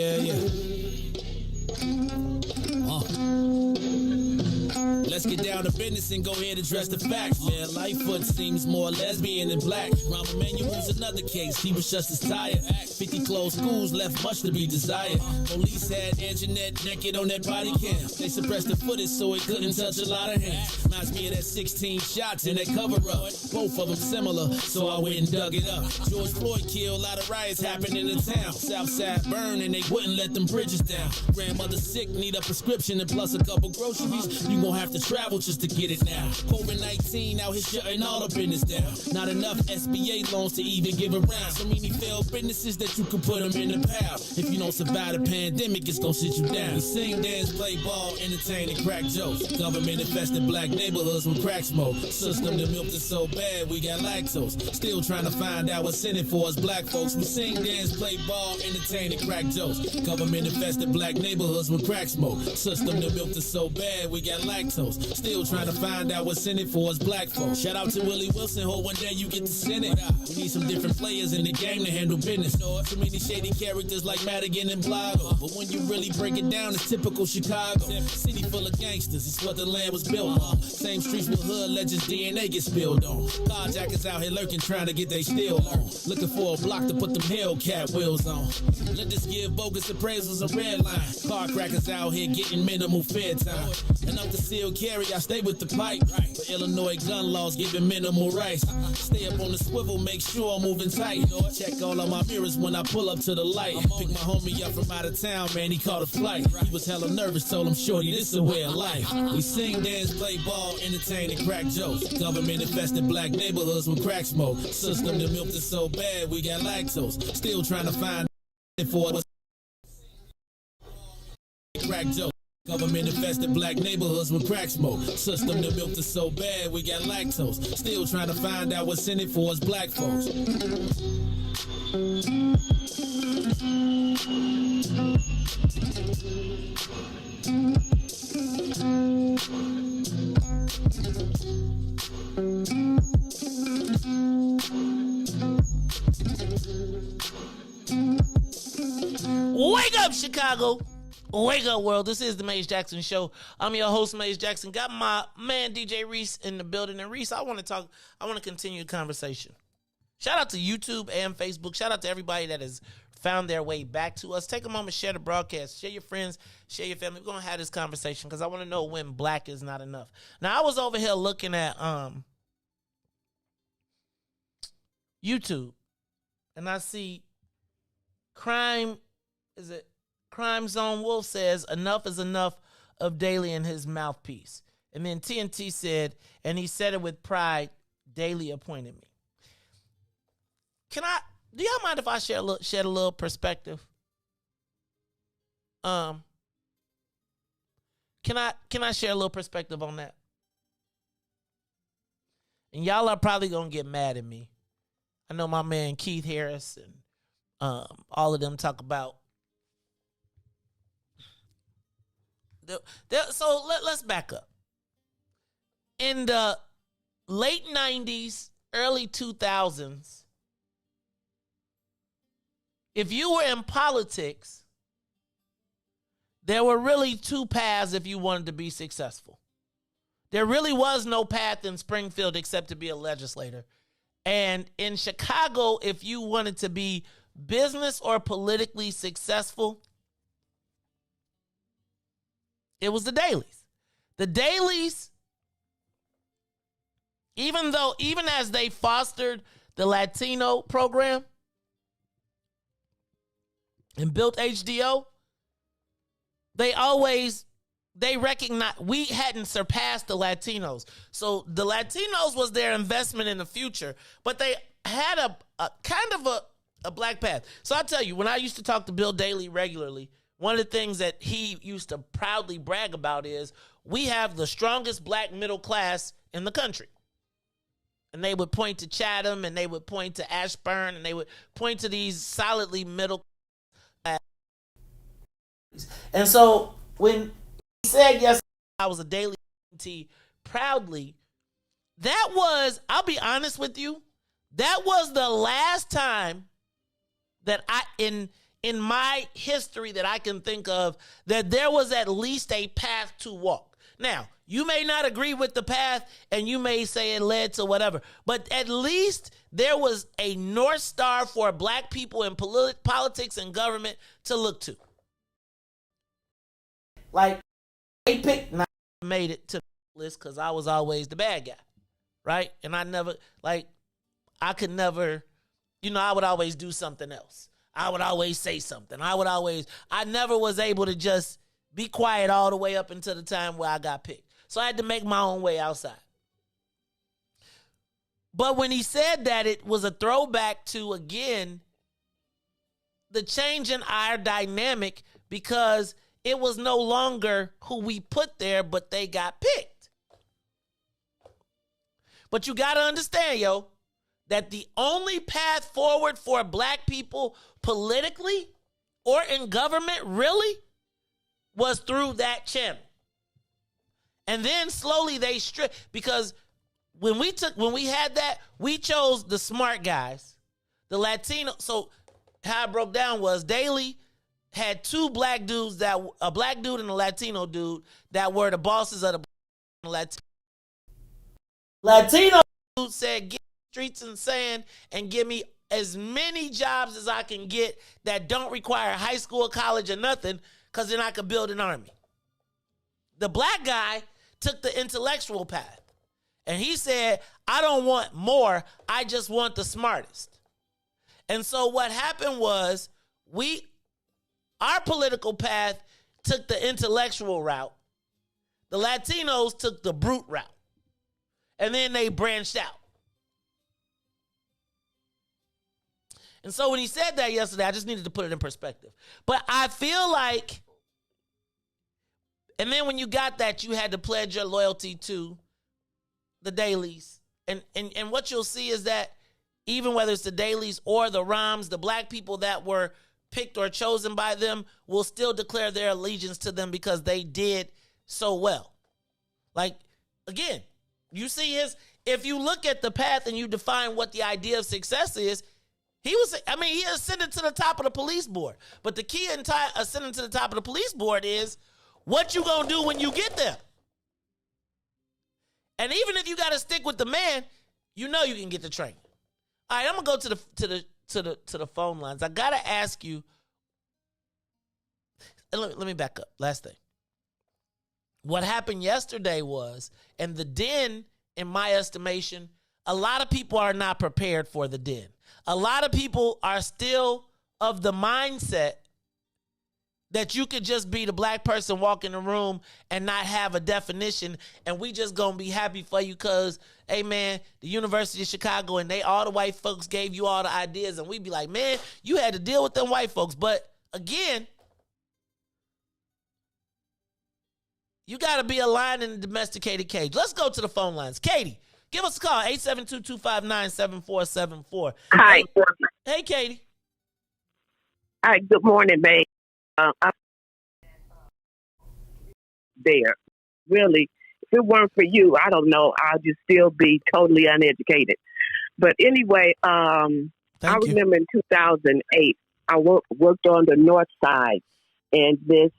Let's get down to business and go ahead and address the facts. Man, Lightfoot seems more lesbian than black. Rahm Emanuel's another case. He was just as tired. 50 closed schools left much to be desired. Police had Anjanette naked on that body cam. They suppressed the footage so it couldn't touch a lot of hands. Reminds me of that 16 shots in that cover-up. Both of them similar, so I went and dug it up. George Floyd killed, a lot of riots happened in the town. Southside burned and they wouldn't let them bridges down. Grandmother sick, need a prescription and plus a couple groceries. You gon' have to travel just to get it now. COVID-19 out here shutting all the business down. Not enough SBA loans to even give around. So many failed businesses that you can put them in the pile. If you don't survive the pandemic, it's gonna sit you down. We sing, dance, play ball, entertain, and crack jokes. Government infested black neighborhoods with crack smoke. System that milked us so bad, we got lactose. Still trying to find out what's in it for us black folks. We sing, dance, play ball, entertain, and crack jokes. Government infested black neighborhoods with crack smoke. System that milked us so bad, we got lactose. Still trying to find out what's in it for us black folks. Shout out to Willie Wilson, hope one day you get to Senate. We need some different players in the game to handle business. So many shady characters like Madigan and Blago. But when you really break it down, it's typical Chicago. City full of gangsters, it's what the land was built on. Same streets with hood legends, DNA get spilled on. Carjackers out here lurking, trying to get they steel on. Looking for a block to put them Hellcat wheels on. Let this give bogus appraisals a red line. Car crackers out here getting minimal fair time. And up the seal carry, I stay with the pipe. But Illinois gun laws giving minimal rights. Stay up on the swivel, make sure I'm moving tight. Check all of my mirrors when I pull up to the light. Pick my homie up from out of town, man, he caught a flight. He was hella nervous, told him, shorty, this is a way of life. We sing, dance, play ball, entertain, and crack jokes. Government infested black neighborhoods with crack smoke. System that milked us so bad, we got lactose. Still trying to find for us. Crack joke. Government infested black neighborhoods with crack smoke. System that milked us so bad, we got lactose. Still trying to find out what's in it for us black folks. Wake up, Chicago. Wake up, world. This is the Maze Jackson Show. I'm your host, Maze Jackson. Got my man, DJ Riis, in the building. And Riis, I want to continue the conversation. Shout out to YouTube and Facebook. Shout out to everybody that has found their way back to us. Take a moment, share the broadcast. Share your friends, share your family. We're going to have this conversation because I want to know when black is not enough. Now, I was over here looking at YouTube, and I see Crime Zone Wolf says, enough is enough of Daly and his mouthpiece. And then TNT said, and he said it with pride, Daly appointed me. Do y'all mind if I shed a little perspective? Can I share a little perspective on that? And y'all are probably going to get mad at me. I know my man Keith Harris and all of them talk about. So let's back up. In the late 90s, early 2000s, if you were in politics, there were really two paths if you wanted to be successful. There really was no path in Springfield except to be a legislator. And in Chicago, if you wanted to be business or politically successful, it was the Dalys. The Dalys, even as they fostered the Latino program and built HDO, they recognized we hadn't surpassed the Latinos. So the Latinos was their investment in the future, but they had a kind of a black path. So I'll tell you, when I used to talk to Bill Daley regularly, one of the things that he used to proudly brag about is we have the strongest black middle class in the country. And they would point to Chatham, and they would point to Ashburn, and they would point to these solidly middle class. And so when he said, yes, I was a Daley proudly, that was, I'll be honest with you, that was the last time that in my history that I can think of that there was at least a path to walk. Now, you may not agree with the path and you may say it led to whatever, but at least there was a North Star for black people in politics and government to look to. Like, they picked, not made it to the list because I was always the bad guy, right? And I could never, I would always do something else. I would always say something. I never was able to just be quiet all the way up until the time where I got picked. So I had to make my own way outside. But when he said that, it was a throwback to, again, the change in our dynamic because it was no longer who we put there, but they got picked. But you got to understand, that the only path forward for black people politically or in government really was through that channel. And then slowly they stripped, because when we had that, we chose the smart guys, the Latino. So how it broke down was Daley had two black dudes, a black dude and a Latino dude that were the bosses of the Latino. Latino dude said, get streets and sand and give me as many jobs as I can get that don't require high school, college, or nothing, because then I could build an army. The black guy took the intellectual path. And he said, I don't want more, I just want the smartest. And so what happened was our political path took the intellectual route. The Latinos took the brute route. And then they branched out. And so when he said that yesterday, I just needed to put it in perspective. But I feel like, and then when you got that, you had to pledge your loyalty to the dailies. And what you'll see is that even whether it's the dailies or the ROMs, the black people that were picked or chosen by them will still declare their allegiance to them because they did so well. Like, again, you see if you look at the path and you define what the idea of success is, he ascended to the top of the police board. But the key in ascending to the top of the police board is what you gonna do when you get there. And even if you gotta stick with the man, you know you can get the train. All right, I'm gonna go to the phone lines. I gotta ask you. And let me back up. Last thing. What happened yesterday was, and the den, in my estimation, a lot of people are not prepared for the den. A lot of people are still of the mindset that you could just be the black person walk in the room and not have a definition, and we just gonna be happy for you because, hey man, the University of Chicago and all the white folks gave you all the ideas, and we be like, man, you had to deal with them white folks. But again, you gotta be aligned in a domesticated cage. Let's go to the phone lines. Katie, give us a call, 872-259-7474. Hi. Hey, Katie. Hi, good morning, babe. I'm there. Really, if it weren't for you, I don't know, I'll just still be totally uneducated. But anyway, I remember in 2008, I worked on the north side, and this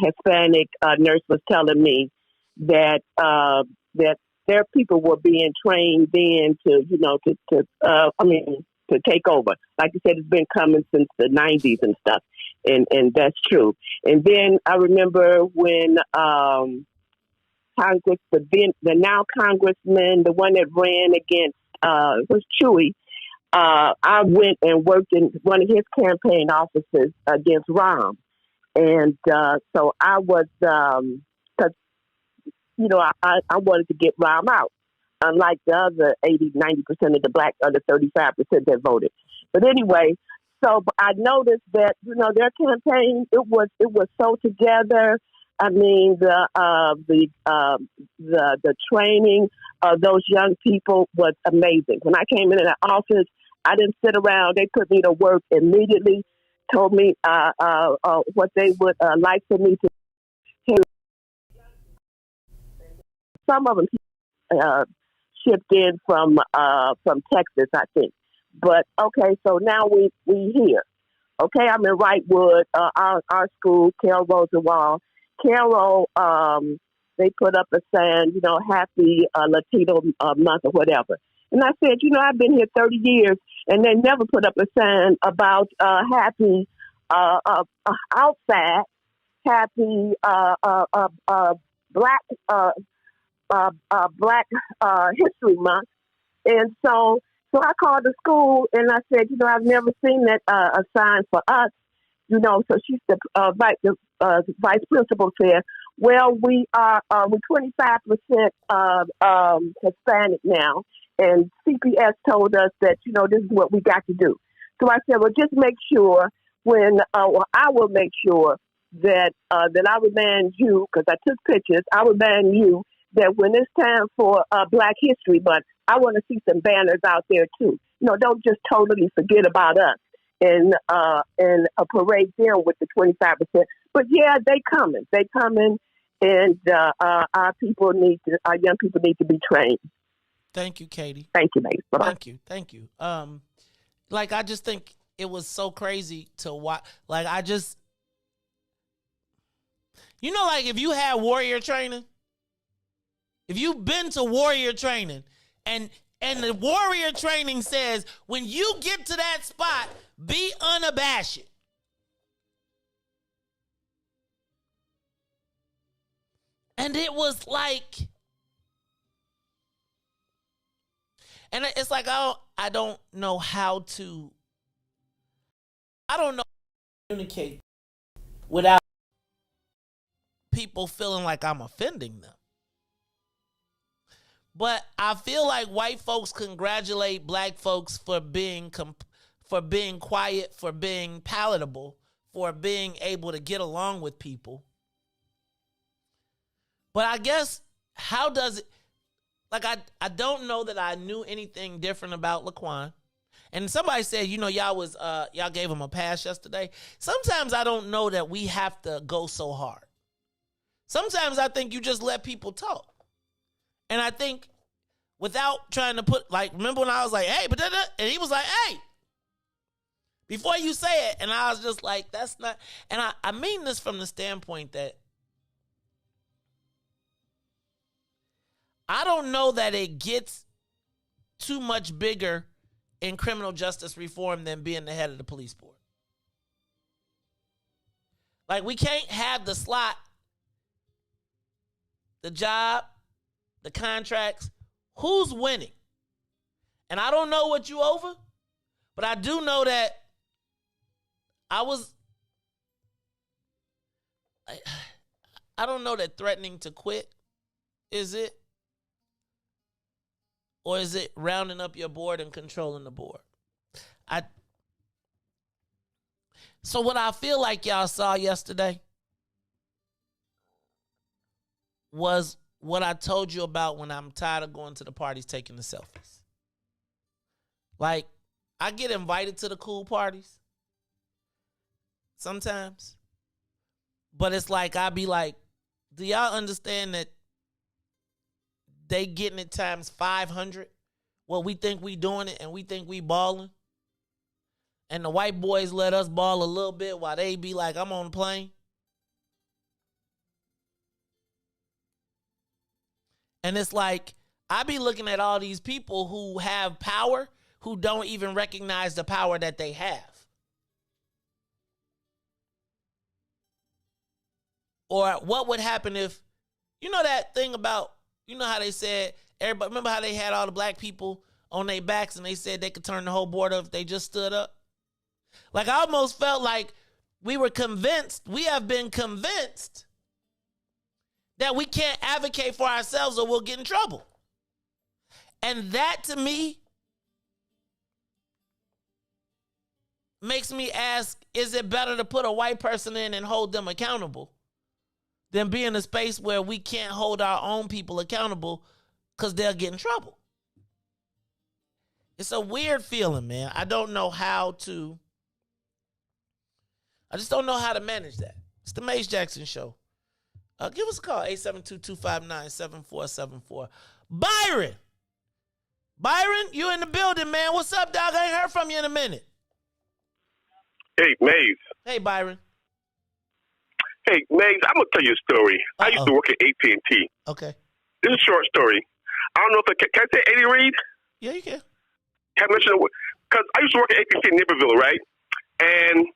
Hispanic nurse was telling me that their people were being trained then to take over. Like you said, it's been coming since the 90s and stuff. And that's true. And then I remember when Congress, the now congressman, the one that ran against was Chewy, I went and worked in one of his campaign offices against Rahm. And so I was, because, I wanted to get Rahm out. Unlike the other 80-90% of the black, other 35% that voted. But anyway, so I noticed that their campaign it was so together. I mean the training of those young people was amazing. When I came into the office, I didn't sit around. They put me to work immediately. Told me what they would like for me to do. Some of them shipped in from Texas, I think. But okay, so now we here. Okay, I'm in Wrightwood, our school, Carol Rosenwald. Carol, they put up a sign, happy Latino month or whatever. And I said, I've been here 30 years, and they never put up a sign about happy outside, happy Black History Month. And so I called the school and I said, I've never seen that a sign for us, So she's the vice principal said, well, we're 25% Hispanic now, and CPS told us that this is what we got to do. So I said, well, just make sure I will make sure that I remind you, because I took pictures, I remind you that when it's time for Black History Month, I want to see some banners out there too. Don't just totally forget about us and parade them with the 25%. But yeah, they coming, and our young people need to be trained. Thank you, Katie. Thank you, mate. Bye-bye. Thank you. I just think it was so crazy to watch. If you had warrior training. If you've been to warrior training and the warrior training says when you get to that spot, be unabashed. And it was like, and it's like, I don't know how to communicate without people feeling like I'm offending them. But I feel like white folks congratulate black folks for being quiet, for being palatable, for being able to get along with people. But I guess, how does it, like, I don't know that I knew anything different about Laquan. And somebody said, y'all gave him a pass yesterday. Sometimes I don't know that we have to go so hard. Sometimes I think you just let people talk. And I think without trying to put, like, remember when I was like, hey, and he was like, hey, before you say it. And I was just like, that's not, and I mean this from the standpoint that I don't know that it gets too much bigger in criminal justice reform than being the head of the police board. Like, we can't have the slot, the job, the contracts. Who's winning? And I don't know what you over, but I do know that I don't know that threatening to quit is it? Or is it rounding up your board and controlling the board? So what I feel like y'all saw yesterday was what I told you about when I'm tired of going to the parties taking the selfies. Like, I get invited to the cool parties sometimes, but it's like, I be like, do y'all understand that they getting it times 500? Well, we think we doing it and we think we balling. And the white boys let us ball a little bit while they be like, I'm on the plane. And it's like, I be looking at all these people who have power who don't even recognize the power that they have. Or what would happen if, you know that thing about, you know how they said, everybody, remember how they had all the black people on their backs and they said they could turn the whole board up if they just stood up? Like, I almost felt like we have been convinced that we can't advocate for ourselves or we'll get in trouble. And that, to me, makes me ask, is it better to put a white person in and hold them accountable than be in a space where we can't hold our own people accountable because they'll get in trouble? It's a weird feeling, man. I just don't know how to manage that. It's the Mace Jackson Show. Give us a call, 872-259-7474. Byron, you in the building, man. What's up, dog? I ain't heard from you in a minute. Hey, Maze. Hey, Byron. Hey, Maze, I'm going to tell you a story. I used to work at AT&T. Okay. This is a short story. I don't know if can I say Eddie Reed? Yeah, you can. Can I mention it? Because I used to work at AT&T in Naperville, right? And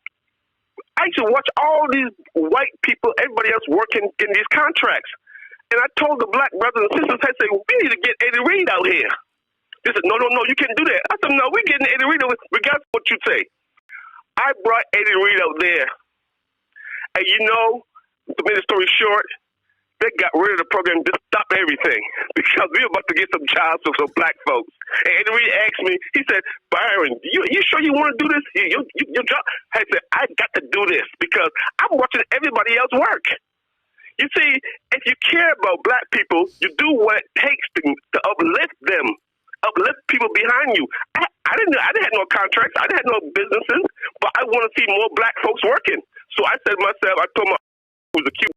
I used to watch all these white people, everybody else working in these contracts. And I told the black brothers and sisters, I said, we need to get Eddie Reed out here. They said, no, you can't do that. I said, no, we're getting Eddie Reed out here, regardless of what you say. I brought Eddie Reed out there. And to make the story short, they got rid of the program to stop everything because we were about to get some jobs for some black folks. And Eddie Reed asked me, he said, Byron, you sure you want to do this? Your job? I said, I got to do this because I'm watching everybody else work. You see, if you care about black people, you do what it takes to uplift them, uplift people behind you. I didn't have no contracts. I didn't have no businesses, but I want to see more black folks working. So I said to myself, I told my who's a Cuban,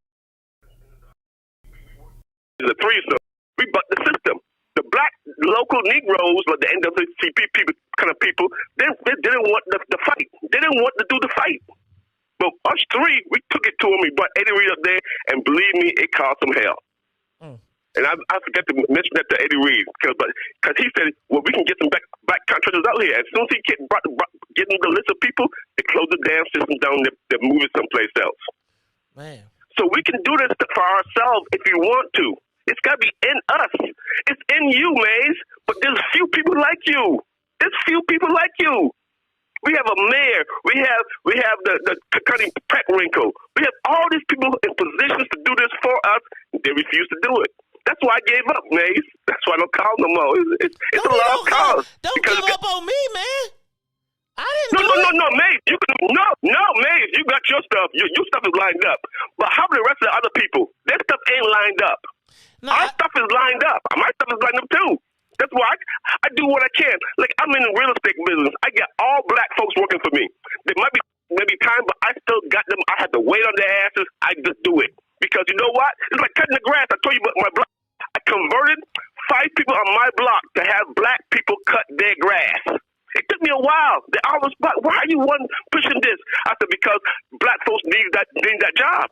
the threesome. We bucked the system. The black local Negroes, like the NAACP people, they didn't want the fight. They didn't want to do the fight. But us three, we took it to him. We brought Eddie Reed up there, and believe me, it caused some hell. And I forgot to mention that to Eddie Reed because he said, well, we can get some black contractors out here. As soon as he getting the list of people, they close the damn system down. They're moving someplace else. Man. So we can do this for ourselves if we want to. It's got to be in us. It's in you, Maze. But there's few people like you. There's few people like you. We have a mayor. We have the Cutting Preckwinkle. We have all these people in positions to do this for us. They refuse to do it. That's why I gave up, Maze. That's why I don't call no more. It's a lost cause. Don't give up on me, man. I didn't No, Maze. No, Maze. You got your stuff. Your stuff is lined up. But how about the rest of the other people? Their stuff ain't lined up. Our stuff is lined up. My stuff is lined up too. That's why I do what I can. Like, I'm in the real estate business. I got all black folks working for me. There might be maybe time, but I still got them. I had to wait on their asses. I just do it. Because you know what? It's like cutting the grass. I told you about my block. I converted 5 people on my block to have black people cut their grass. It took me a while. They always, why are you one pushing this? I said, because black folks need that job.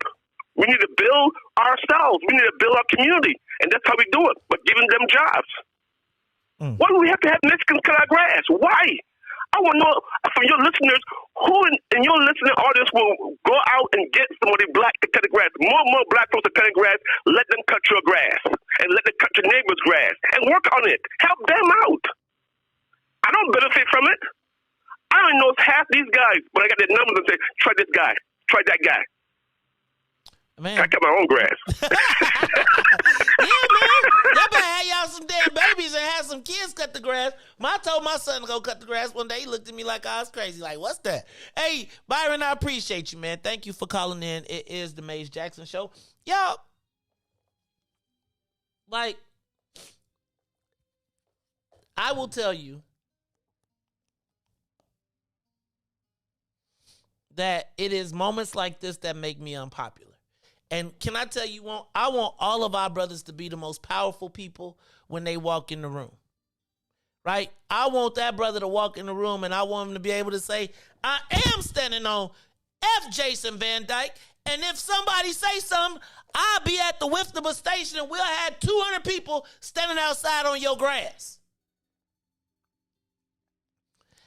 We need to build ourselves. We need to build our community. And that's how we do it, by giving them jobs. Why do we have to have Mexicans cut our grass? Why? I want to know from your listeners, who in your listening audience will go out and get somebody black to cut the grass. More and more black folks are cutting grass. Let them cut your grass. And let them cut your neighbor's grass. And work on it. Help them out. I don't benefit from it. I don't know half these guys, but I got their numbers and say, try this guy. Try that guy. Man. I cut my own grass. Yeah, man. Y'all better have y'all some damn babies and have some kids cut the grass. I told my son to go cut the grass one day. He looked at me like I was crazy. Like, what's that? Hey, Byron, I appreciate you, man. Thank you for calling in. It is the Maze Jackson Show. Y'all, like, I will tell you that it is moments like this that make me unpopular. And can I tell you, I want all of our brothers to be the most powerful people when they walk in the room, right? I want that brother to walk in the room and I want him to be able to say, I am standing on F. Jason Van Dyke, and if somebody say something, I'll be at the WIIFTBP station and we'll have 200 people standing outside on your grass.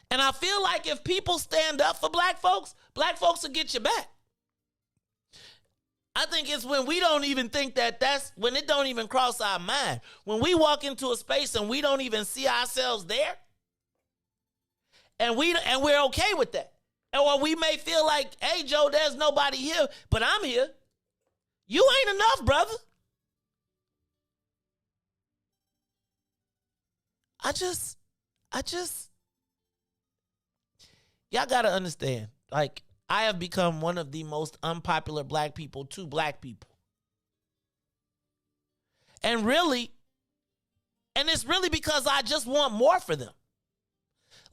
And I feel like if people stand up for black folks will get your back. I think it's when we don't even think that's when it don't even cross our mind. When we walk into a space and we don't even see ourselves there, and we're okay with that. Or we may feel like, hey, Joe, there's nobody here, but I'm here. You ain't enough, brother. I just, y'all got to understand, like, I have become one of the most unpopular black people to black people. And it's really because I just want more for them.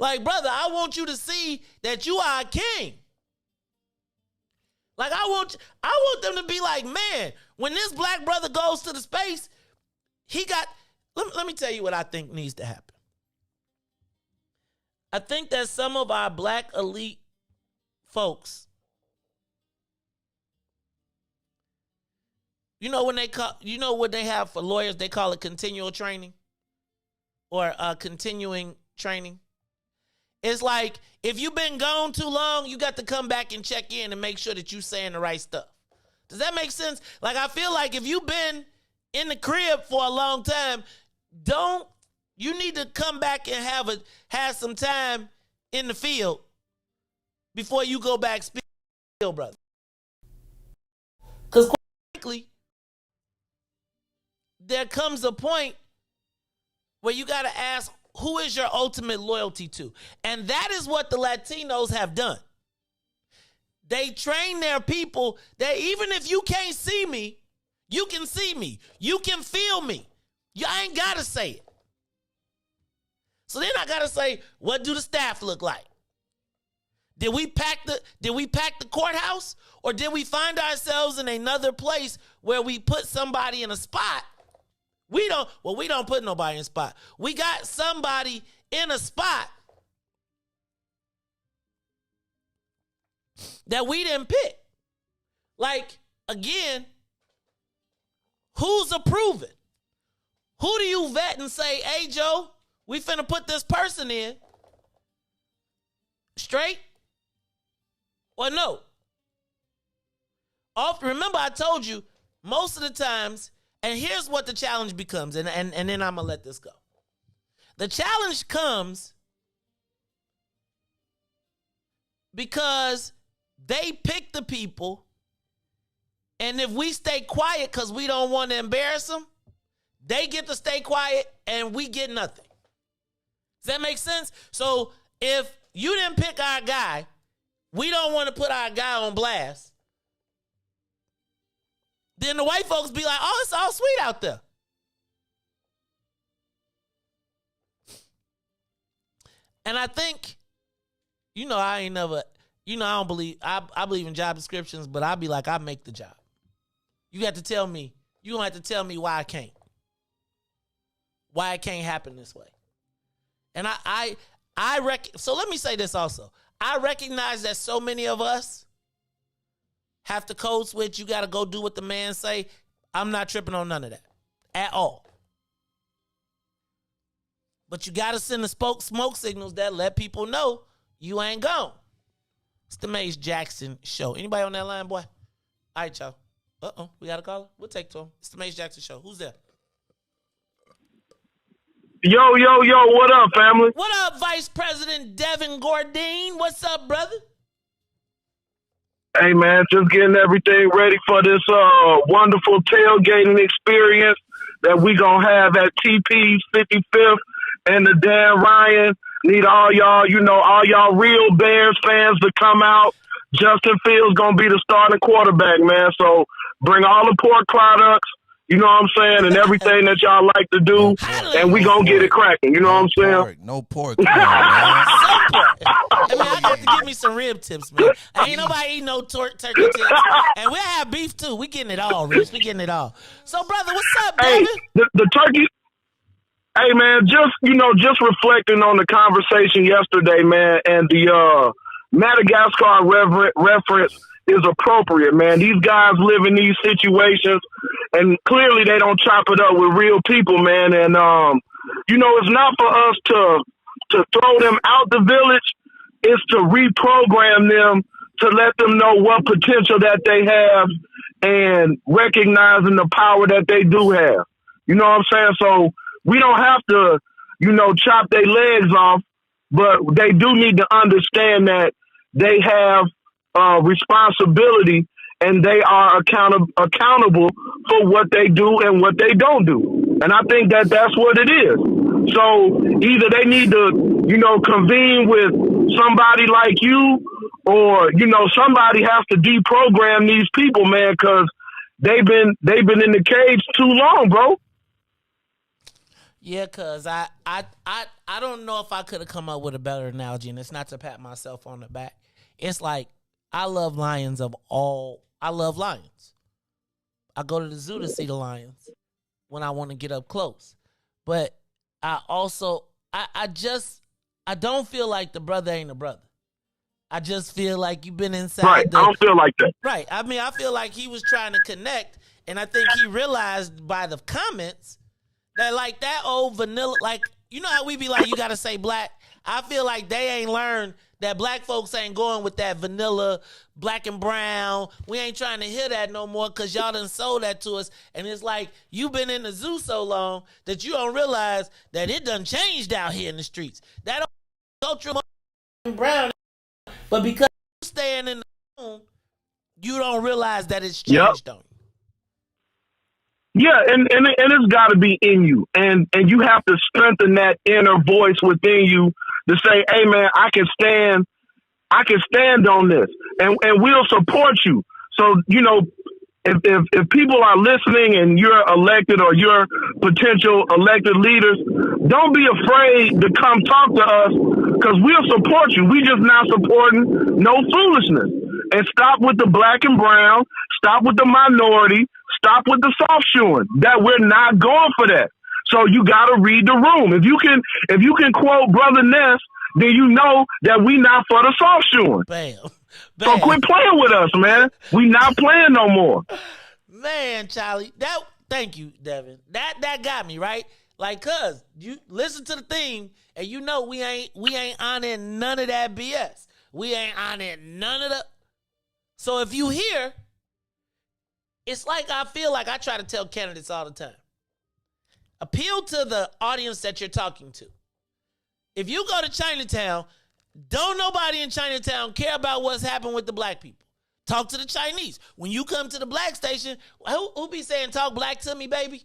Like, brother, I want you to see that you are a king. Like, I want them to be like, man, when this black brother goes to the space, let me tell you what I think needs to happen. I think that some of our black elite folks, you know what they have for lawyers? They call it continual training or continuing training. It's like, if you've been gone too long, you got to come back and check in and make sure that you're saying the right stuff. Does that make sense? Like, I feel like if you've been in the crib for a long time, you need to come back and have some time in the field before you go back speak, brother. Because quite frankly, there comes a point where you got to ask, who is your ultimate loyalty to? And that is what the Latinos have done. They train their people that even if you can't see me, you can see me. You can feel me. I ain't got to say it. So then I got to say, what do the staff look like? Did we pack the courthouse, or did we find ourselves in another place where we put somebody in a spot? We don't put nobody in a spot. We got somebody in a spot that we didn't pick. Like, again, who's approving? Who do you vet and say, hey, Joe, we finna put this person in? Straight or no? Remember, I told you most of the times, and here's what the challenge becomes, and then I'm gonna let this go. The challenge comes because they pick the people, and if we stay quiet because we don't want to embarrass them, they get to stay quiet and we get nothing. Does that make sense? So if you didn't pick our guy, we don't want to put our guy on blast, then the white folks be like, oh, it's all sweet out there. And I think, I don't believe, I believe in job descriptions, but I be like, I make the job. You got to tell me, you don't have to tell me why it can't happen this way. And so let me say this also. I recognize that so many of us have to code switch. You got to go do what the man say. I'm not tripping on none of that at all. But you got to send the smoke signals that let people know you ain't gone. It's the Maze Jackson Show. Anybody on that line, boy? All right, y'all. We got a caller? We'll take to him. It's the Maze Jackson Show. Who's there? Yo, what up, family? What up, Vice President Devin Gordine? What's up, brother? Hey, man, just getting everything ready for this wonderful tailgating experience that we going to have at TP's 55th and the Dan Ryan. Need all y'all, all y'all real Bears fans to come out. Justin Fields going to be the starting quarterback, man. So bring all the pork products. You know what I'm saying? And everything that y'all like to do. And we going to get it cracking. You know what I'm saying? No pork. Come on, man. I got to give me some rib tips, man. Ain't nobody eating no turkey tips. And we'll have beef, too. We getting it all, Riis. We getting it all. So, brother, what's up, Hey, David? the turkey. Hey, man, just reflecting on the conversation yesterday, man, and the Madagascar reference is appropriate, man. These guys live in these situations, and clearly they don't chop it up with real people, man. And, it's not for us to throw them out the village. It's to reprogram them, to let them know what potential that they have and recognizing the power that they do have. You know what I'm saying? So we don't have to, chop their legs off, but they do need to understand that they have responsibility and they are accountable for what they do and what they don't do. And I think that that's what it is. So either they need to, convene with somebody like you, or, somebody has to deprogram these people, man, because they've been in the cage too long, bro. Yeah, cause I don't know if I could have come up with a better analogy, and it's not to pat myself on the back. It's like I love lions. I go to the zoo to see the lions when I want to get up close. But I also I don't feel like the brother ain't a brother. I just feel like you've been inside. Right, I don't feel like that. Right. I mean, I feel like he was trying to connect, and I think he realized by the comments that, like, that old vanilla, like, you know how we be like, you got to say black? I feel like they ain't learned that black folks ain't going with that vanilla, black and brown. We ain't trying to hear that no more because y'all done sold that to us. And it's like, you been in the zoo so long that you don't realize that it done changed out here in the streets. That culture and brown, but because you staying in the room, you don't realize that it's changed on you. Yeah, and it's got to be in you, and you have to strengthen that inner voice within you to say, "Hey, man, I can stand on this, and we'll support you." So, if people are listening and you're elected or you're potential elected leaders, don't be afraid to come talk to us because we'll support you. We just not supporting no foolishness. And stop with the black and brown. Stop with the minority. Stop with the soft shoeing. That we're not going for that. So you got to read the room. If you can quote Brother Ness, then you know that we not for the soft shoeing. Bam. So quit playing with us, man. We not playing no more. Man, Charlie, thank you, Devin. That got me, right? Like, cuz you listen to the theme and you know we ain't honoring none of that BS. We ain't honoring none of the. So if you hear it's like I feel like I try to tell candidates all the time. Appeal to the audience that you're talking to. If you go to Chinatown, don't nobody in Chinatown care about what's happened with the black people. Talk to the Chinese. When you come to the black station, who be saying, talk black to me, baby?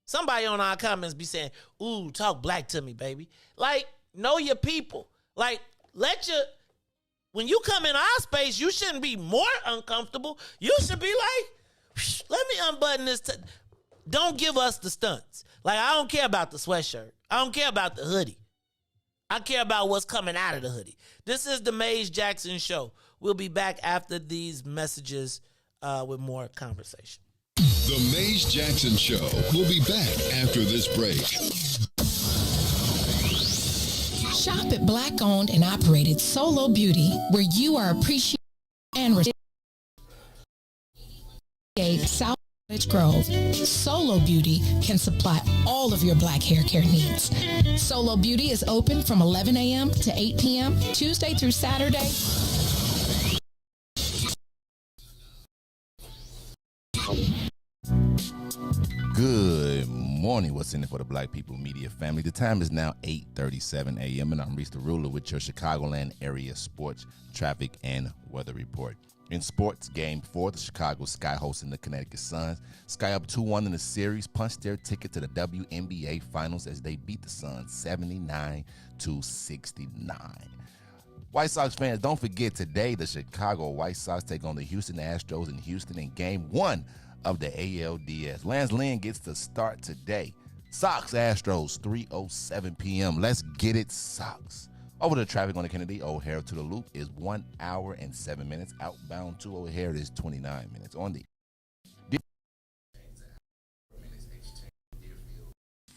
Somebody on our comments be saying, ooh, talk black to me, baby. Like, know your people. Like, when you come in our space, you shouldn't be more uncomfortable. You should be like, let me unbutton this. Don't give us the stunts. Like, I don't care about the sweatshirt. I don't care about the hoodie. I care about what's coming out of the hoodie. This is the Maze Jackson Show. We'll be back after these messages with more conversation. The Maze Jackson Show will be back after this break. Shop at Black-owned and operated Solo Beauty, where you are appreciated and South Grove. Solo Beauty can supply all of your black hair care needs. Solo Beauty is open from 11 a.m. to 8 p.m. Tuesday through Saturday. Good morning. What's in it for the Black People Media family? The time is now 8:37 a.m. and I'm Riis the Ruler with your Chicagoland area sports, traffic, and weather report. In sports, Game 4, the Chicago Sky hosting the Connecticut Suns. Sky up 2-1 in the series, punched their ticket to the WNBA Finals as they beat the Suns 79-69. White Sox fans, don't forget today the Chicago White Sox take on the Houston Astros in Houston in Game 1 of the ALDS. Lance Lynn gets to start today. Sox Astros, 3:07 p.m. Let's get it, Sox. Over the traffic on the Kennedy O'Hare to the Loop is 1 hour and 7 minutes. Outbound to O'Hare is 29 minutes. On the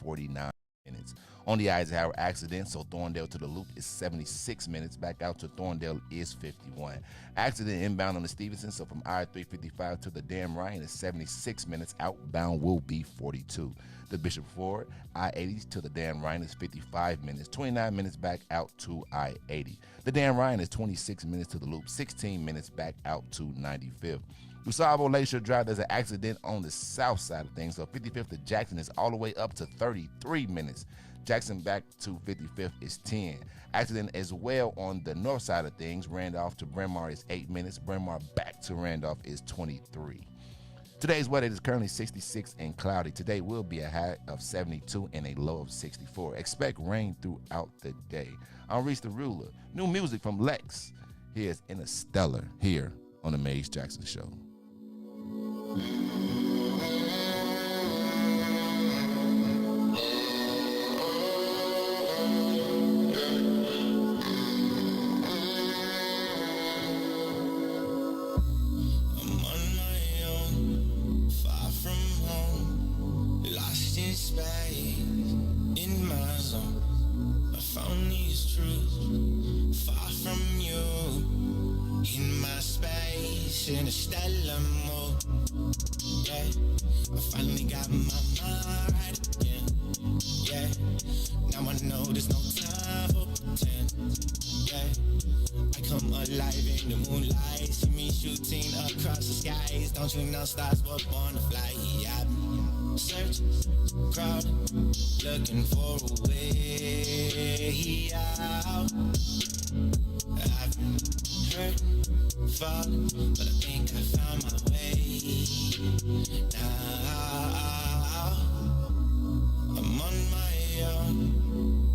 49 minutes. On the Eisenhower accident, so Thorndale to the Loop is 76 minutes. Back out to Thorndale is 51. Accident inbound on the Stevenson, so from I-355 to the Dan Ryan is 76 minutes. Outbound will be 42. The Bishop Ford, I-80 to the Dan Ryan is 55 minutes. 29 minutes back out to I-80. The Dan Ryan is 26 minutes to the Loop. 16 minutes back out to 95th. Gustavo Lakeshore Drive, there's an accident on the south side of things, so 55th to Jackson is all the way up to 33 minutes. Jackson back to 55th is 10. Accident as well on the north side of things. Randolph to Bryn Mawr is 8 minutes. Bryn Mawr back to Randolph is 23. Today's weather is currently 66 and cloudy. Today will be a high of 72 and a low of 64. Expect rain throughout the day. I'm Riis the Ruler. New music from Lex. Here's Interstellar here on the Maze Jackson Show. Interstellar mode. Yeah, I finally got my mind right again. Yeah, now I know there's no time for pretend. Yeah, I come alive in the moonlight. See me shooting across the skies. Don't you know stars were born to fly? I've been searching, crowding, looking for a way out. I've been hurting, falling, but I think I found my way now. I'm on my own,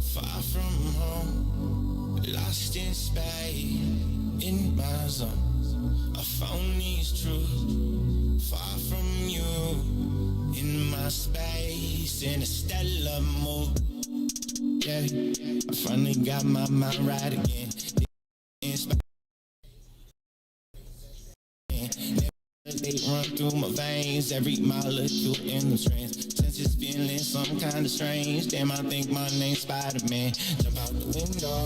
far from home, lost in space, in my zone. I found these truths, far from you, in my space, in a stellar mode. Yeah, I finally got my mind right again. They run through my veins, every molecule in the trance. Senses feeling some kind of strange. Damn, I think my name's Spider-Man. Jump out the window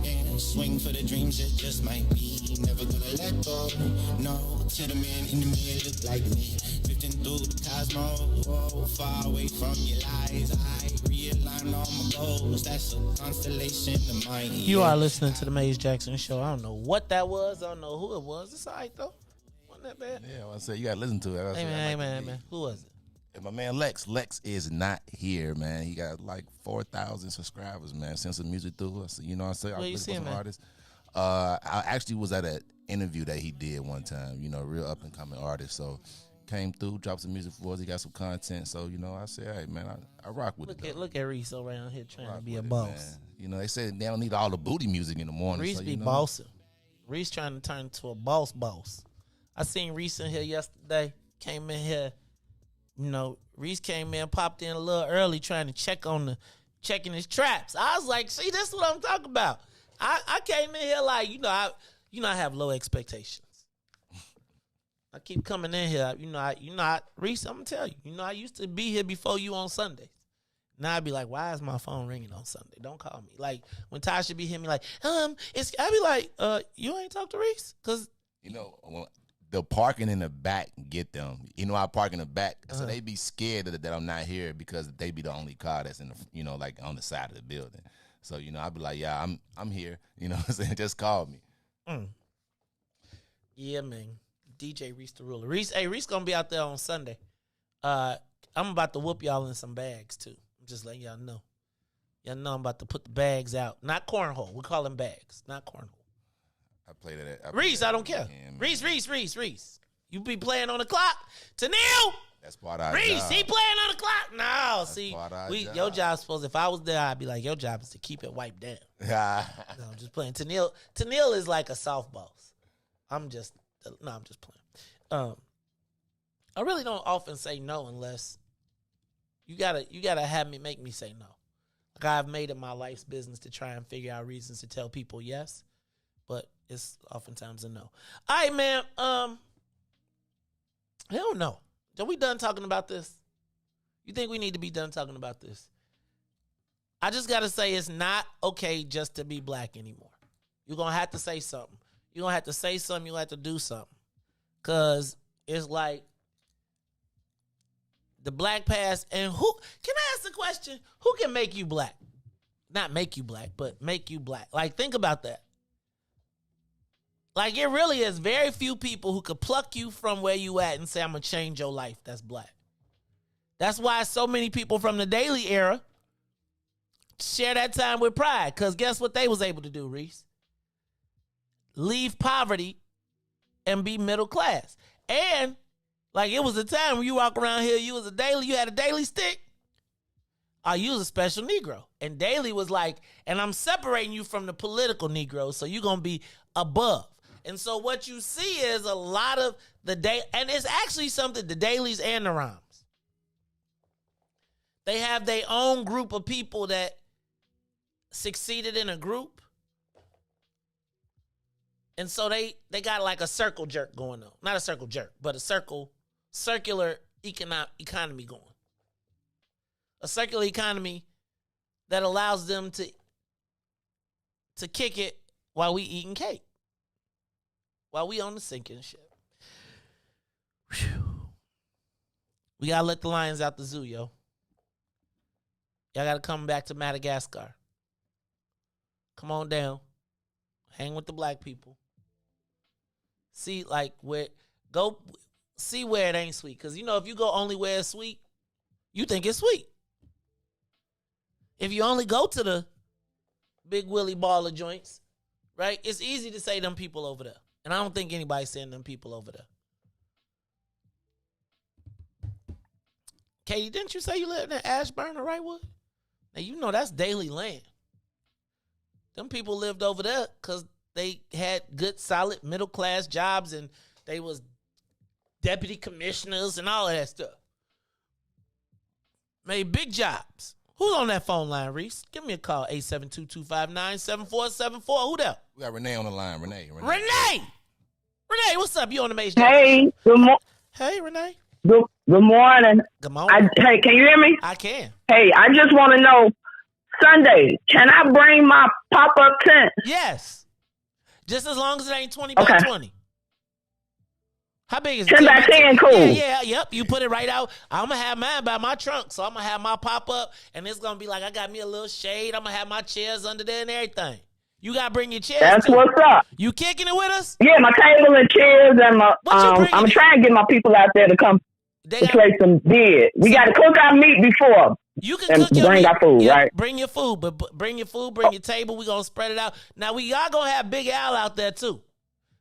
and swing for the dreams that just might be. Never gonna let go. No, to the man in the mirror look like me. Drifting through the cosmos, oh, far away from your lies. I realign all my goals. That's a constellation of mine. You are listening to the Maze Jackson Show. I don't know what that was. I don't know who it was. It's all right, though. wasn't that bad. Yeah, I said you gotta listen to it. Hey man. Who was it? And my man Lex is not here, man. He got like 4,000 subscribers, man. Sent some music through. So, you know what I'm saying? Where you see him, man? Artists. I actually was at an interview that he did one time. You know, real up and coming artist. So came through, dropped some music for us. He got some content. So you know, I said, hey man, I rock with it. Look at Riis around here trying to be a boss. You know, they say they don't need all the booty music in the morning. Riis be bossing. Riis trying to turn into a boss. I seen Riis in here yesterday. Came in here. You know, Riis came in, popped in a little early, trying to checking his traps. I was like, see, this is what I'm talking about. I came in here like, I have low expectations. I keep coming in here, Riis, I'm gonna tell you, I used to be here before you on Sundays. Now I'd be like, why is my phone ringing on Sunday? Don't call me. Like when Tasha be hitting me like, I'd be like, you ain't talk to Riis? Cause the parking in the back get them. I park in the back, so they be scared that I'm not here because they be the only car that's in the, like on the side of the building. So I'd be like, yeah, I'm here. You know what I'm saying? Just call me. Yeah, man. DJ Riis the ruler. Riis gonna be out there on Sunday. I'm about to whoop y'all in some bags too. I'm just letting y'all know. Y'all know I'm about to put the bags out. Not cornhole. We call them bags, not cornhole. I played it. Riis, I don't care. Riis. You be playing on the clock. Tanil. That's part of our Riis, job. he playing on the clock. No, That's see, part of our job. your job's supposed. If I was there, I'd be like, your job is to keep it wiped down. No, I'm just playing. Tanil is like a soft boss. I'm just playing. I really don't often say no unless you gotta have me make me say no. Like I've made it my life's business to try and figure out reasons to tell people yes, but it's oftentimes a no. All right, man. Hell no. Are we done talking about this? You think we need to be done talking about this? I just got to say it's not okay just to be black anymore. You're going to have to say something. You're going to have to say something. You're going to have to do something. Because it's like the black past. And who, can I ask the question? Who can make you black? Not make you black, but make you black. Like, think about that. Like, it really is very few people who could pluck you from where you at and say, I'm going to change your life. That's black. That's why so many people from the Daily era share that time with pride. Because guess what they was able to do, Riis? Leave poverty and be middle class. And, like, it was a time when you walk around here, you had a Daily stick. You was a special Negro. And Daily was like, and I'm separating you from the political Negroes, so you're going to be above. And so what you see is a lot of the day, and it's actually something, the dailies and the rhymes. They have their own group of people that succeeded in a group. And so they got like a circle jerk going on. Not a circle jerk, but a circular economy going. A circular economy that allows them to kick it while we eating cake. While we on the sinking ship. Whew. We gotta let the lions out the zoo, yo. Y'all gotta come back to Madagascar. Come on down. Hang with the black people. See, go see where it ain't sweet. Because, if you go only where it's sweet, you think it's sweet. If you only go to the Big Willie baller joints, right, it's easy to say them people over there. And I don't think anybody's saying them people over there. Katie, didn't you say you lived in Ashburn or Wrightwood? Now, that's daily land. Them people lived over there because they had good, solid, middle-class jobs, and they was deputy commissioners and all of that stuff. Made big jobs. Who's on that phone line, Riis? Give me a call, 872-259-7474. Who there? We got Renee on the line. Renee, what's up? You on the Maze? Hey, good morning. Hey, Renee. Good morning. Good morning. Hey, can you hear me? I can. Hey, I just want to know, Sunday, can I bring my pop-up tent? Yes. Just as long as it ain't 20 by 20. How big is it? 10 by 10, cool. Yeah, yep. You put it right out. I'm going to have mine by my trunk, so I'm going to have my pop-up, and it's going to be like I got me a little shade. I'm going to have my chairs under there and everything. You gotta bring your chairs. That's too. what's up. You kicking it with us? Yeah, my table and chairs and my. I'm trying to get my people out there to come to play some bid. We got to cook our meat before. You can cook your bring meat. our food, right? Bring your food, but bring your food, bring your table. We gonna spread it out. Now y'all gonna have Big Al out there too.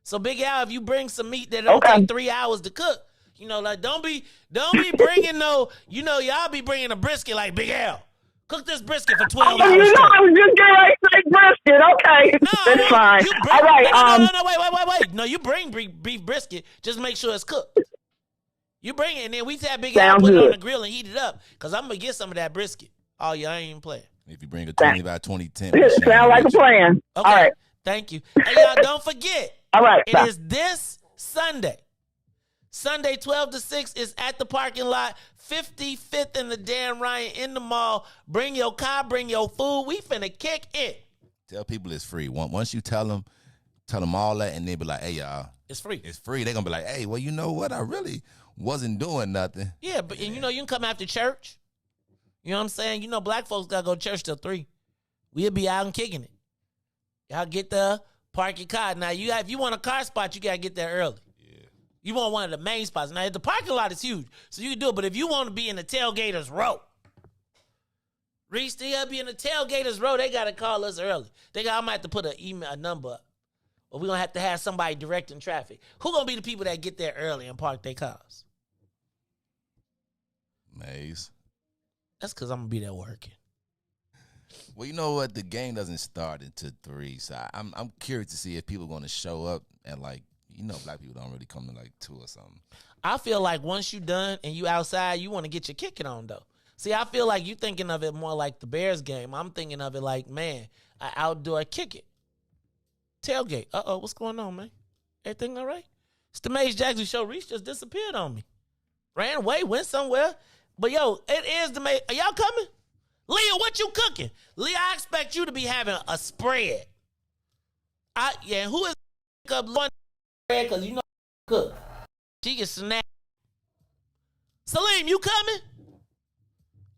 So Big Al, if you bring some meat that don't take 3 hours to cook, you know, like don't be bringing no, you know, y'all be bringing a brisket like Big Al. Cook this brisket for 12 hours. You know, I was just getting ready to say brisket. Okay, that's fine. All right. No, wait. No, you bring beef brisket. Just make sure it's cooked. You bring it, and then we have Big Al put it on the grill and heat it up. Because I'm going to get some of that brisket. Oh, yeah, I ain't even playing. If you bring a 20 by 2010. Sound like a plan. Okay. All right. Thank you. Hey, y'all, don't forget. All right. It is this Sunday. Sunday, 12 to 6 is at the parking lot, 55th and the Dan Ryan in the mall. Bring your car, bring your food. We finna kick it. Tell people it's free. Once you tell them all that, and they be like, hey, y'all. It's free. It's free. They're going to be like, hey, well, you know what? I really wasn't doing nothing. Yeah, but and you know, you can come after church. You know what I'm saying? You know, black folks got to go to church till 3. We'll be out and kicking it. Y'all get there, park your car. Now, if you want a car spot, you got to get there early. You want one of the main spots. Now, the parking lot is huge, so you can do it. But if you want to be in the tailgaters row, Riis, they got to be in the tailgaters row. They got to call us early. I'm going to have to put a number up. Or we're going to have somebody directing traffic. Who going to be the people that get there early and park their cars? Maze. That's because I'm going to be there working. Well, you know what? The game doesn't start until 3, so I'm curious to see if people are going to show up and, like, you know, black people don't really come to like 2 or something. I feel like once you done and you outside, you want to get your kicking on though. See, I feel like you thinking of it more like the Bears game. I'm thinking of it like, man, I outdoor kick it. Tailgate. What's going on, man? Everything all right? It's the Maze Jackson Show. Riis just disappeared on me. Ran away, went somewhere. But yo, it is the Maze. Are y'all coming? Leah, what you cooking? Leah, I expect you to be having a spread. Who is up one? Because you know cook. She can snack. Salim, you coming?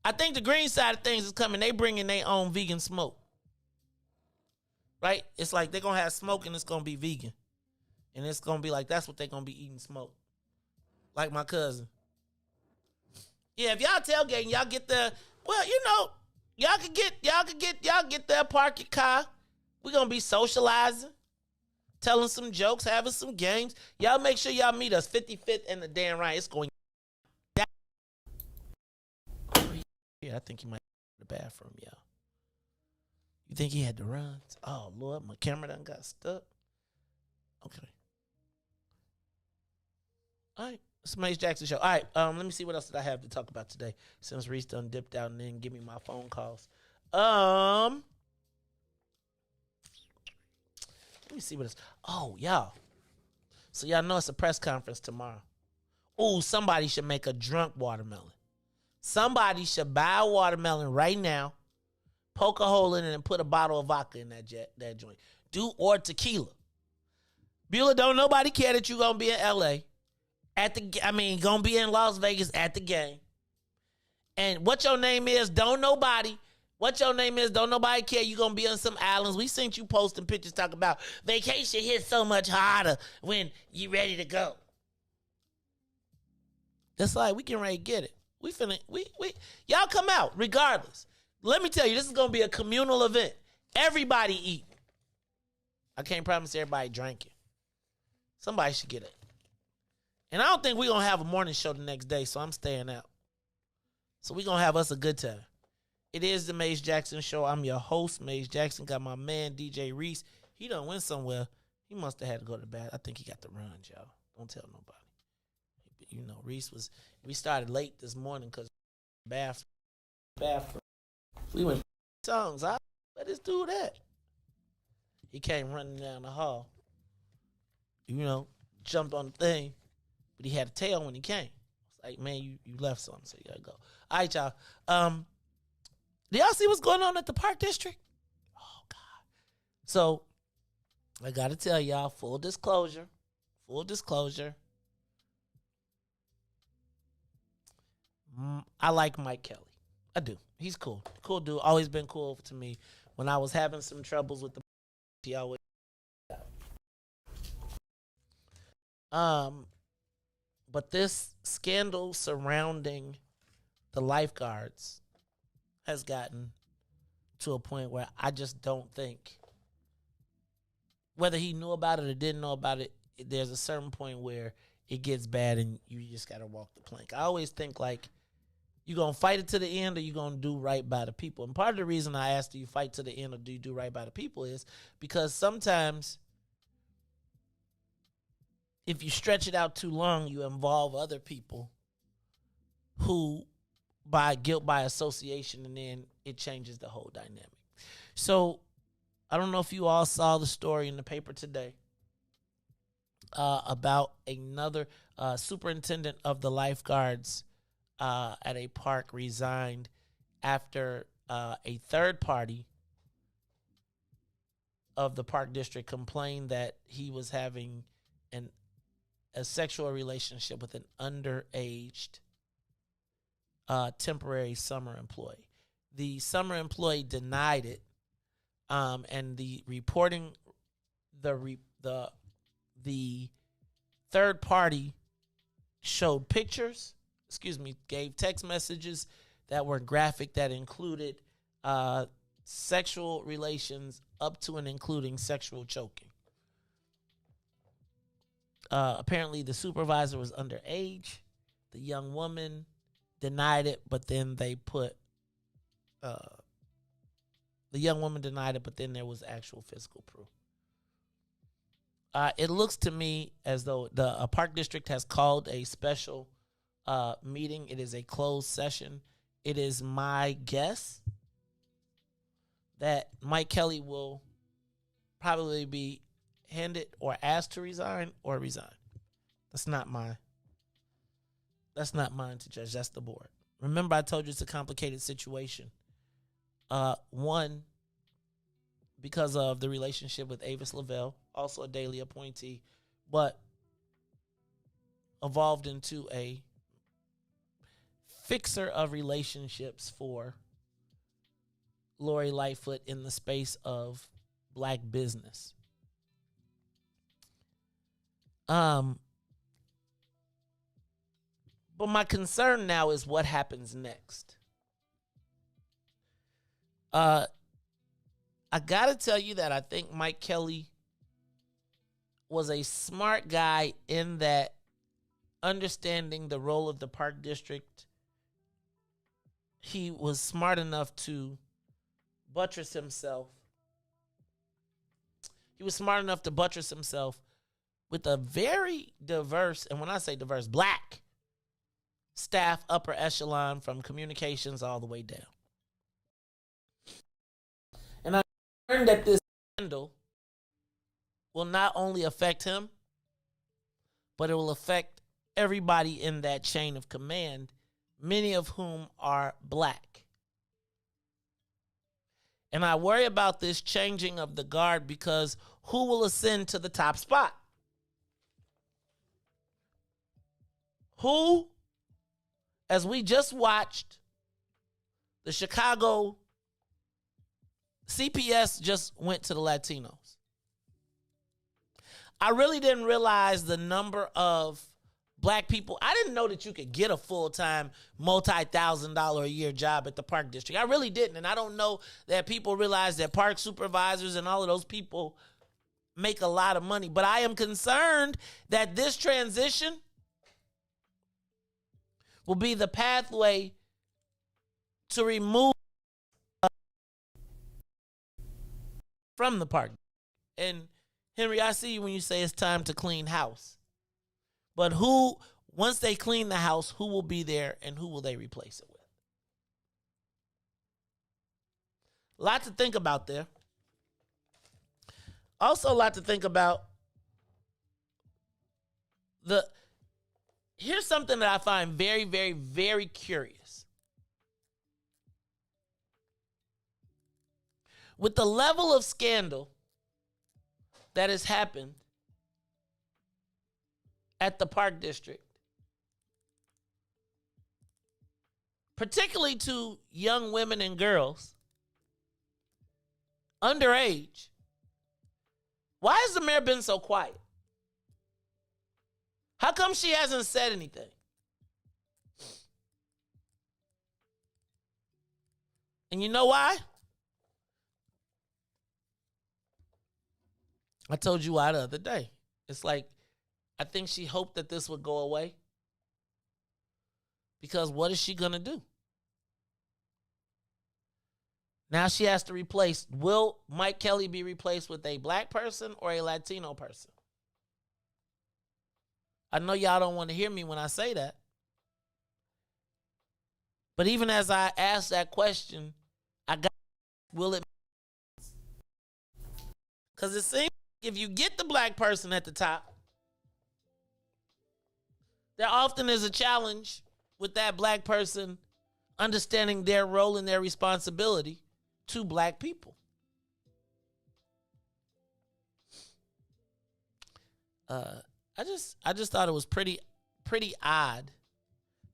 I think the green side of things is coming. They bringing their own vegan smoke. Right? It's like they're going to have smoke and it's going to be vegan. And it's going to be like, that's what they're going to be eating, smoke. Like my cousin. Yeah, if y'all tailgating, y'all get the, well, you know, y'all get there, park your car. We're going to be socializing. Telling some jokes, having some games. Y'all make sure y'all meet us 55th and the Dan Ryan. It's going down. Yeah, I think he might go to the bathroom, y'all. You think he had to run? Oh, Lord, my camera done got stuck. Okay. All right. It's the Maze Jackson Show. All right, let me see what else did I have to talk about today since Riis done dipped out and didn't give me my phone calls. Let me see what it's. Oh, y'all. So y'all know it's a press conference tomorrow. Ooh, somebody should make a drunk watermelon. Somebody should buy a watermelon right now, poke a hole in it, and put a bottle of vodka in that joint. Or tequila. Beulah, don't nobody care that you gonna be in LA gonna be in Las Vegas at the game. And what your name is, don't nobody care. You gonna be on some islands. We seen you posting pictures talking about vacation hits so much harder when you ready to go. That's like we can ready to get it. We y'all come out regardless. Let me tell you, this is gonna be a communal event. Everybody eat. I can't promise everybody drinking. Somebody should get it. And I don't think we're gonna have a morning show the next day, so I'm staying out. So we're gonna have us a good time. It is the Maze Jackson Show. I'm your host, Maze Jackson. Got my man, DJ Riis. He done went somewhere. He must have had to go to the bathroom. I think he got the runs, y'all. Don't tell nobody. You know, we started late this morning because bathroom. We went songs. I let this dude that. He came running down the hall. You know, jumped on the thing, but he had a tail when he came. It's like, man, you left something, so you gotta go. All right, y'all. Do y'all see what's going on at the Park District? Oh, God. So, I got to tell y'all, full disclosure. I like Mike Kelly. I do. He's cool. Cool dude. Always been cool to me. When I was having some troubles with the Y'all. But this scandal surrounding the lifeguards has gotten to a point where I just don't think, whether he knew about it or didn't know about it, there's a certain point where it gets bad and you just got to walk the plank. I always think, like, you going to fight it to the end or you going to do right by the people. And part of the reason I asked, do you fight to the end or do you do right by the people, is because sometimes if you stretch it out too long, you involve other people who, by guilt by association, and then it changes the whole dynamic. So I don't know if you all saw the story in the paper today about another superintendent of the lifeguards at a park resigned after a third party of the park district complained that he was having a sexual relationship with an underaged temporary summer employee. The summer employee denied it, and the reporting, the third party showed pictures, gave text messages that were graphic that included sexual relations up to and including sexual choking. Apparently the supervisor was underage. The young woman denied it, but then there was actual physical proof. It looks to me as though the park district has called a special meeting. It is a closed session. It is my guess that Mike Kelly will probably be handed or asked to resign or resign. That's not mine to judge. That's the board. Remember, I told you it's a complicated situation. One, because of the relationship with Avis Lavelle, also a daily appointee, but evolved into a fixer of relationships for Lori Lightfoot in the space of black business. But my concern now is what happens next. I gotta tell you that I think Mike Kelly was a smart guy in that understanding the role of the park district. He was smart enough to buttress himself. With a very diverse, and when I say diverse, black staff, upper echelon from communications all the way down. And I learned that this scandal will not only affect him, but it will affect everybody in that chain of command, many of whom are black. And I worry about this changing of the guard because who will ascend to the top spot? Who, as we just watched, the Chicago CPS just went to the Latinos. I really didn't realize the number of black people. I didn't know that you could get a full-time, multi-$1,000 a year job at the park district. I really didn't. And I don't know that people realize that park supervisors and all of those people make a lot of money. But I am concerned that this transition will be the pathway to remove from the park. And Henry, I see you when you say it's time to clean house. But who, once they clean the house, who will be there and who will they replace it with? A lot to think about there. Also a lot to think about. Here's something that I find very, very, very curious. With the level of scandal that has happened at the park district, particularly to young women and girls underage, Why has the mayor been so quiet? How come she hasn't said anything? And you know why? I told you why the other day. It's like, I think she hoped that this would go away. Because what is she going to do? Now she has to replace, will Mike Kelly be replaced with a black person or a Latino person? I know y'all don't want to hear me when I say that. But even as I ask that question, I got, will it? Because it seems if you get the black person at the top, there often is a challenge with that black person understanding their role and their responsibility to black people. I just thought it was pretty odd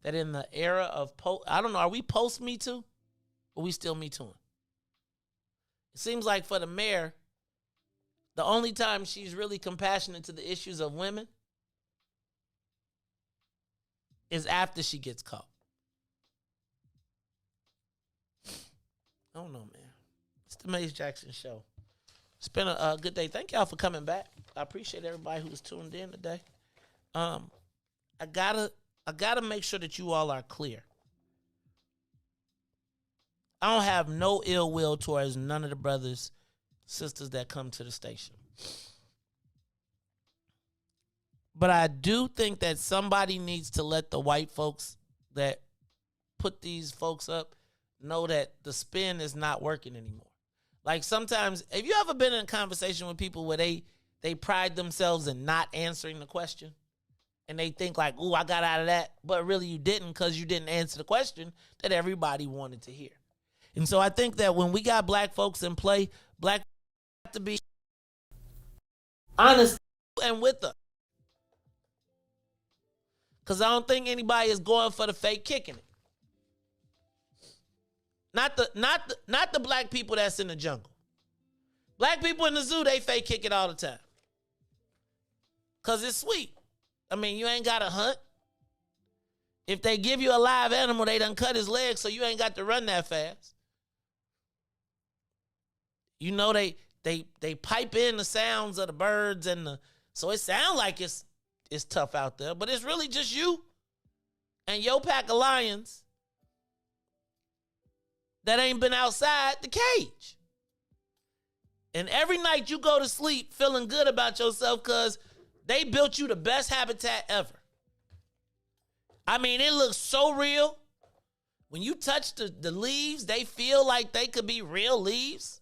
that in the era of I don't know, are we post Me Too? Or we still Me Tooing? It seems like for the mayor, the only time she's really compassionate to the issues of women is after she gets caught. I don't know, man. It's the Maze Jackson Show. It's been a good day. Thank y'all for coming back. I appreciate everybody who was tuned in today. I gotta make sure that you all are clear. I don't have no ill will towards none of the brothers, sisters that come to the station. But I do think that somebody needs to let the white folks that put these folks up know that the spin is not working anymore. Like sometimes, have you ever been in a conversation with people where they pride themselves in not answering the question? And they think like, ooh, I got out of that. But really you didn't, because you didn't answer the question that everybody wanted to hear. And so I think that when we got black folks in play, black have to be honest and with us. Because I don't think anybody is going for the fake kicking it. Not the black people that's in the jungle. Black people in the zoo, they fake kick it all the time. Because it's sweet. I mean, you ain't got to hunt. If they give you a live animal, they done cut his leg, so you ain't got to run that fast. You know, they pipe in the sounds of the birds so it sounds like it's tough out there, but it's really just you and your pack of lions that ain't been outside the cage. And every night you go to sleep feeling good about yourself because they built you the best habitat ever. I mean, it looks so real. When you touch the leaves, they feel like they could be real leaves.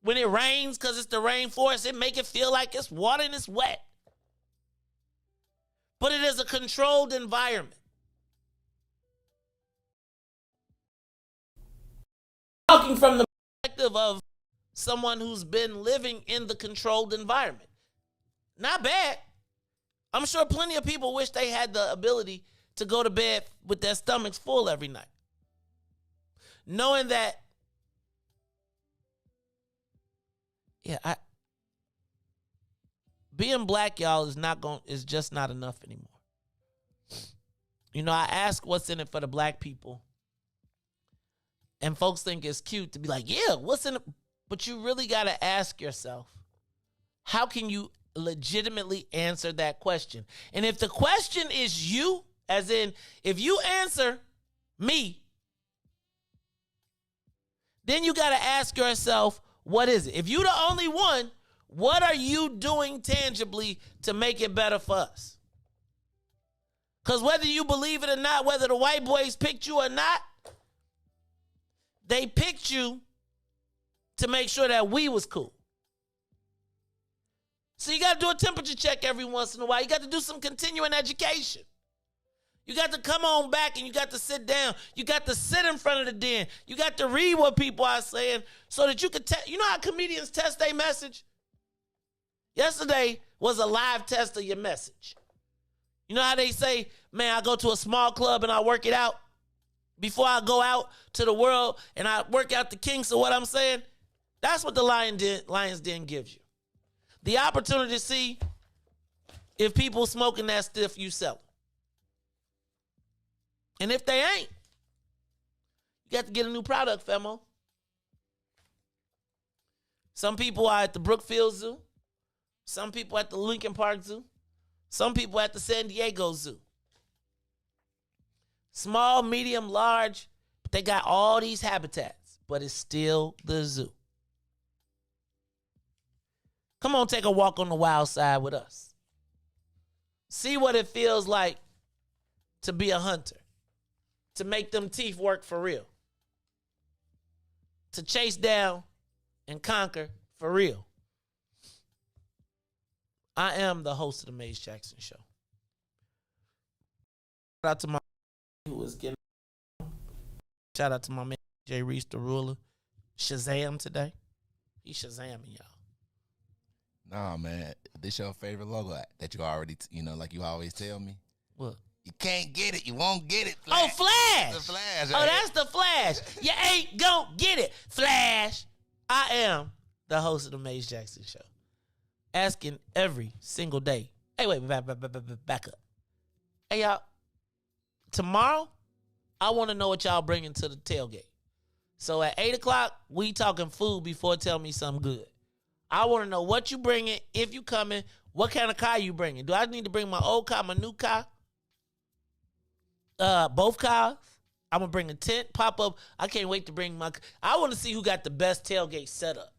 When it rains, because it's the rainforest, it make it feel like it's water and it's wet. But it is a controlled environment. Talking from the perspective of someone who's been living in the controlled environment. Not bad. I'm sure plenty of people wish they had the ability to go to bed with their stomachs full every night. Knowing that, being black, y'all, is just not enough anymore. You know, I ask what's in it for the black people. And folks think it's cute to be like, yeah, what's in it? But you really got to ask yourself, how can you legitimately answer that question? And if the question is you, as in, if you answer me, then you got to ask yourself, what is it? If you're the only one, what are you doing tangibly to make it better for us? Because whether you believe it or not, whether the white boys picked you or not, they picked you to make sure that we was cool. So you got to do a temperature check every once in a while. You got to do some continuing education. You got to come on back and you got to sit down. You got to sit in front of the den. You got to read what people are saying so that you could test. You know how comedians test their message? Yesterday was a live test of your message. You know how they say, man, I go to a small club and I work it out before I go out to the world and I work out the kinks of what I'm saying? That's what the Lions Den gives you. The opportunity to see if people smoking that stuff you sell. And if they ain't, you got to get a new product, famo. Some people are at the Brookfield Zoo. Some people at the Lincoln Park Zoo. Some people at the San Diego Zoo. Small, medium, large, but they got all these habitats, but it's still the zoo. Come on, take a walk on the wild side with us. See what it feels like to be a hunter, to make them teeth work for real, to chase down and conquer for real. I am the host of the Maze Jackson Show. Shout out to my who was getting. Shout out to my man J. Riis, the ruler. Shazam today. He's Shazamming y'all. Nah, man, this your favorite logo that you already, like you always tell me. What? You can't get it. You won't get it. Flash. Oh, Flash. The Flash. Oh, that's the Flash. You ain't gonna get it. Flash. I am the host of the Maze Jackson Show. Asking every single day. Hey, wait, back up. Hey, y'all. Tomorrow, I want to know what y'all bringing to the tailgate. So at 8 o'clock, we talking food before tell me something good. I want to know what you bringing, if you coming, what kind of car you bringing. Do I need to bring my old car, my new car? Both cars. I'm going to bring a tent, pop up. I can't wait to bring my... I want to see who got the best tailgate setup.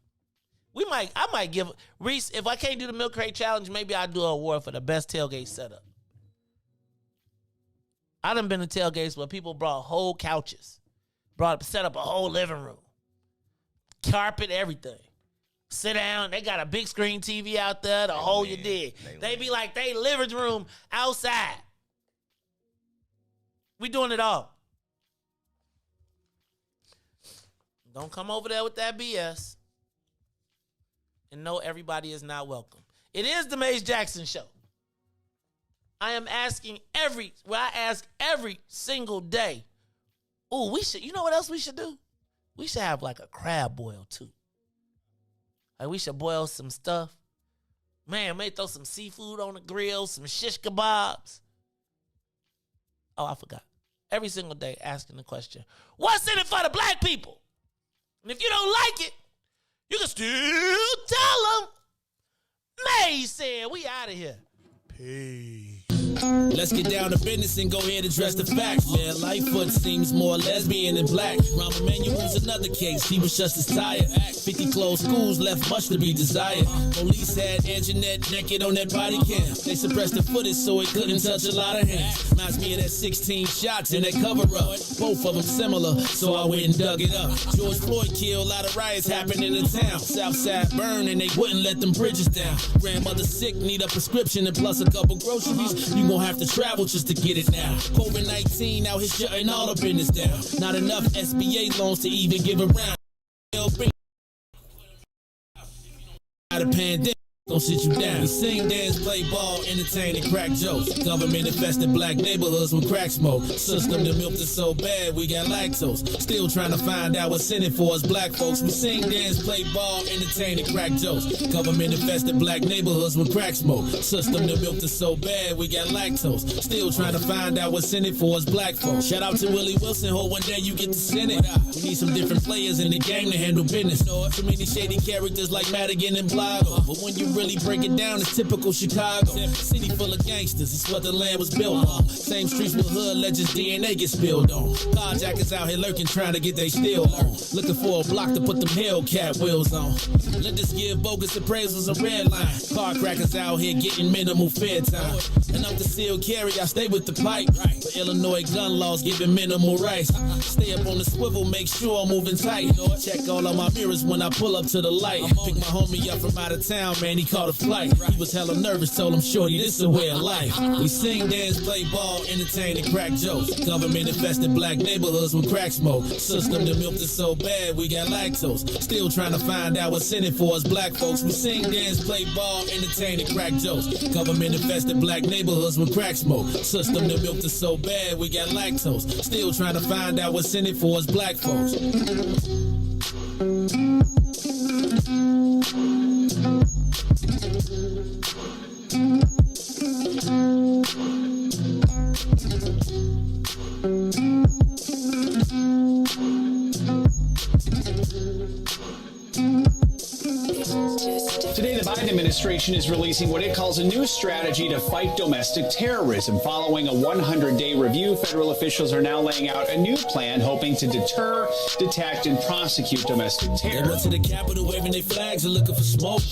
I might give... Riis, if I can't do the Milk Crate Challenge, maybe I'll do an award for the best tailgate setup. I done been to tailgates where people brought whole couches. Set up a whole living room. Carpet, everything. Sit down. They got a big screen TV out there to hold your dig. They be like they living room outside. We doing it all. Don't come over there with that BS. And know everybody is not welcome. It is the Maze Jackson Show. I am asking I ask every single day. Ooh, you know what else we should do? We should have like a crab boil too. Like we should boil some stuff. Man, may throw some seafood on the grill, some shish kebabs. Oh, I forgot. Every single day asking the question, what's in it for the black people? And if you don't like it, you can still tell them. Maze said, we out of here. Peace. Let's get down to business and go ahead and address the facts, man. Lightfoot seems more lesbian than black. Rahm Emanuel's another case. He was just as tired. 50 closed schools left much to be desired. Police had Anjanette naked on that body cam. They suppressed the footage so it couldn't touch a lot of hands. Reminds me of that 16 shots in that cover-up. Both of them similar, so I went and dug it up. George Floyd killed, a lot of riots happened in the town. Southside burned and they wouldn't let them bridges down. Grandmother sick, need a prescription and plus a couple groceries. You gon' have to travel just to get it now. COVID-19 out here shutting all the business down. Not enough SBA loans to even give around. Out of pandemic. Don't sit you down. We sing, dance, play ball, entertain, and crack jokes. Government infested black neighborhoods with crack smoke. System that milked us so bad we got lactose. Still trying to find out what's in it for us black folks. We sing, dance, play ball, entertain, and crack jokes. Government infested black neighborhoods with crack smoke. System that milked us so bad we got lactose. Still trying to find out what's in it for us black folks. Shout out to Willie Wilson. Hope one day you get to send it. We need some different players in the game to handle business. So many shady characters like Madigan and Blago. But when you really break it down, it's typical Chicago. City full of gangsters, it's what the land was built on. Same streets with hood legends, DNA get spilled on. Carjackers out here lurking, trying to get they steal on. Looking for a block to put them Hellcat wheels on. Lenders give bogus appraisals a red line. Car crackers out here getting minimal fair time. And I'm concealed carry, I stay with the pipe. But Illinois gun laws giving minimal rights. Stay up on the swivel, make sure I'm moving tight. Check all of my mirrors when I pull up to the light. Pick my homie up from out of town, man, he caught a flight. He was hella nervous, told him, shorty, this is a way of life. We sing, dance, play ball, entertain, and crack jokes. Government infested black neighborhoods with crack smoke. System that milked us so bad we got lactose. Still trying to find out what's in it for us black folks. We sing, dance, play ball, entertain, and crack jokes. Government infested black neighborhoods with crack smoke. System that milked us so bad we got lactose. Still trying to find out what's in it for us black folks. Today, the Biden administration is releasing what it calls a new strategy to fight domestic terrorism. Following a 100-day review, federal officials are now laying out a new plan hoping to deter, detect, and prosecute domestic terror. They went to the Capitol waving their flags and looking for smoke.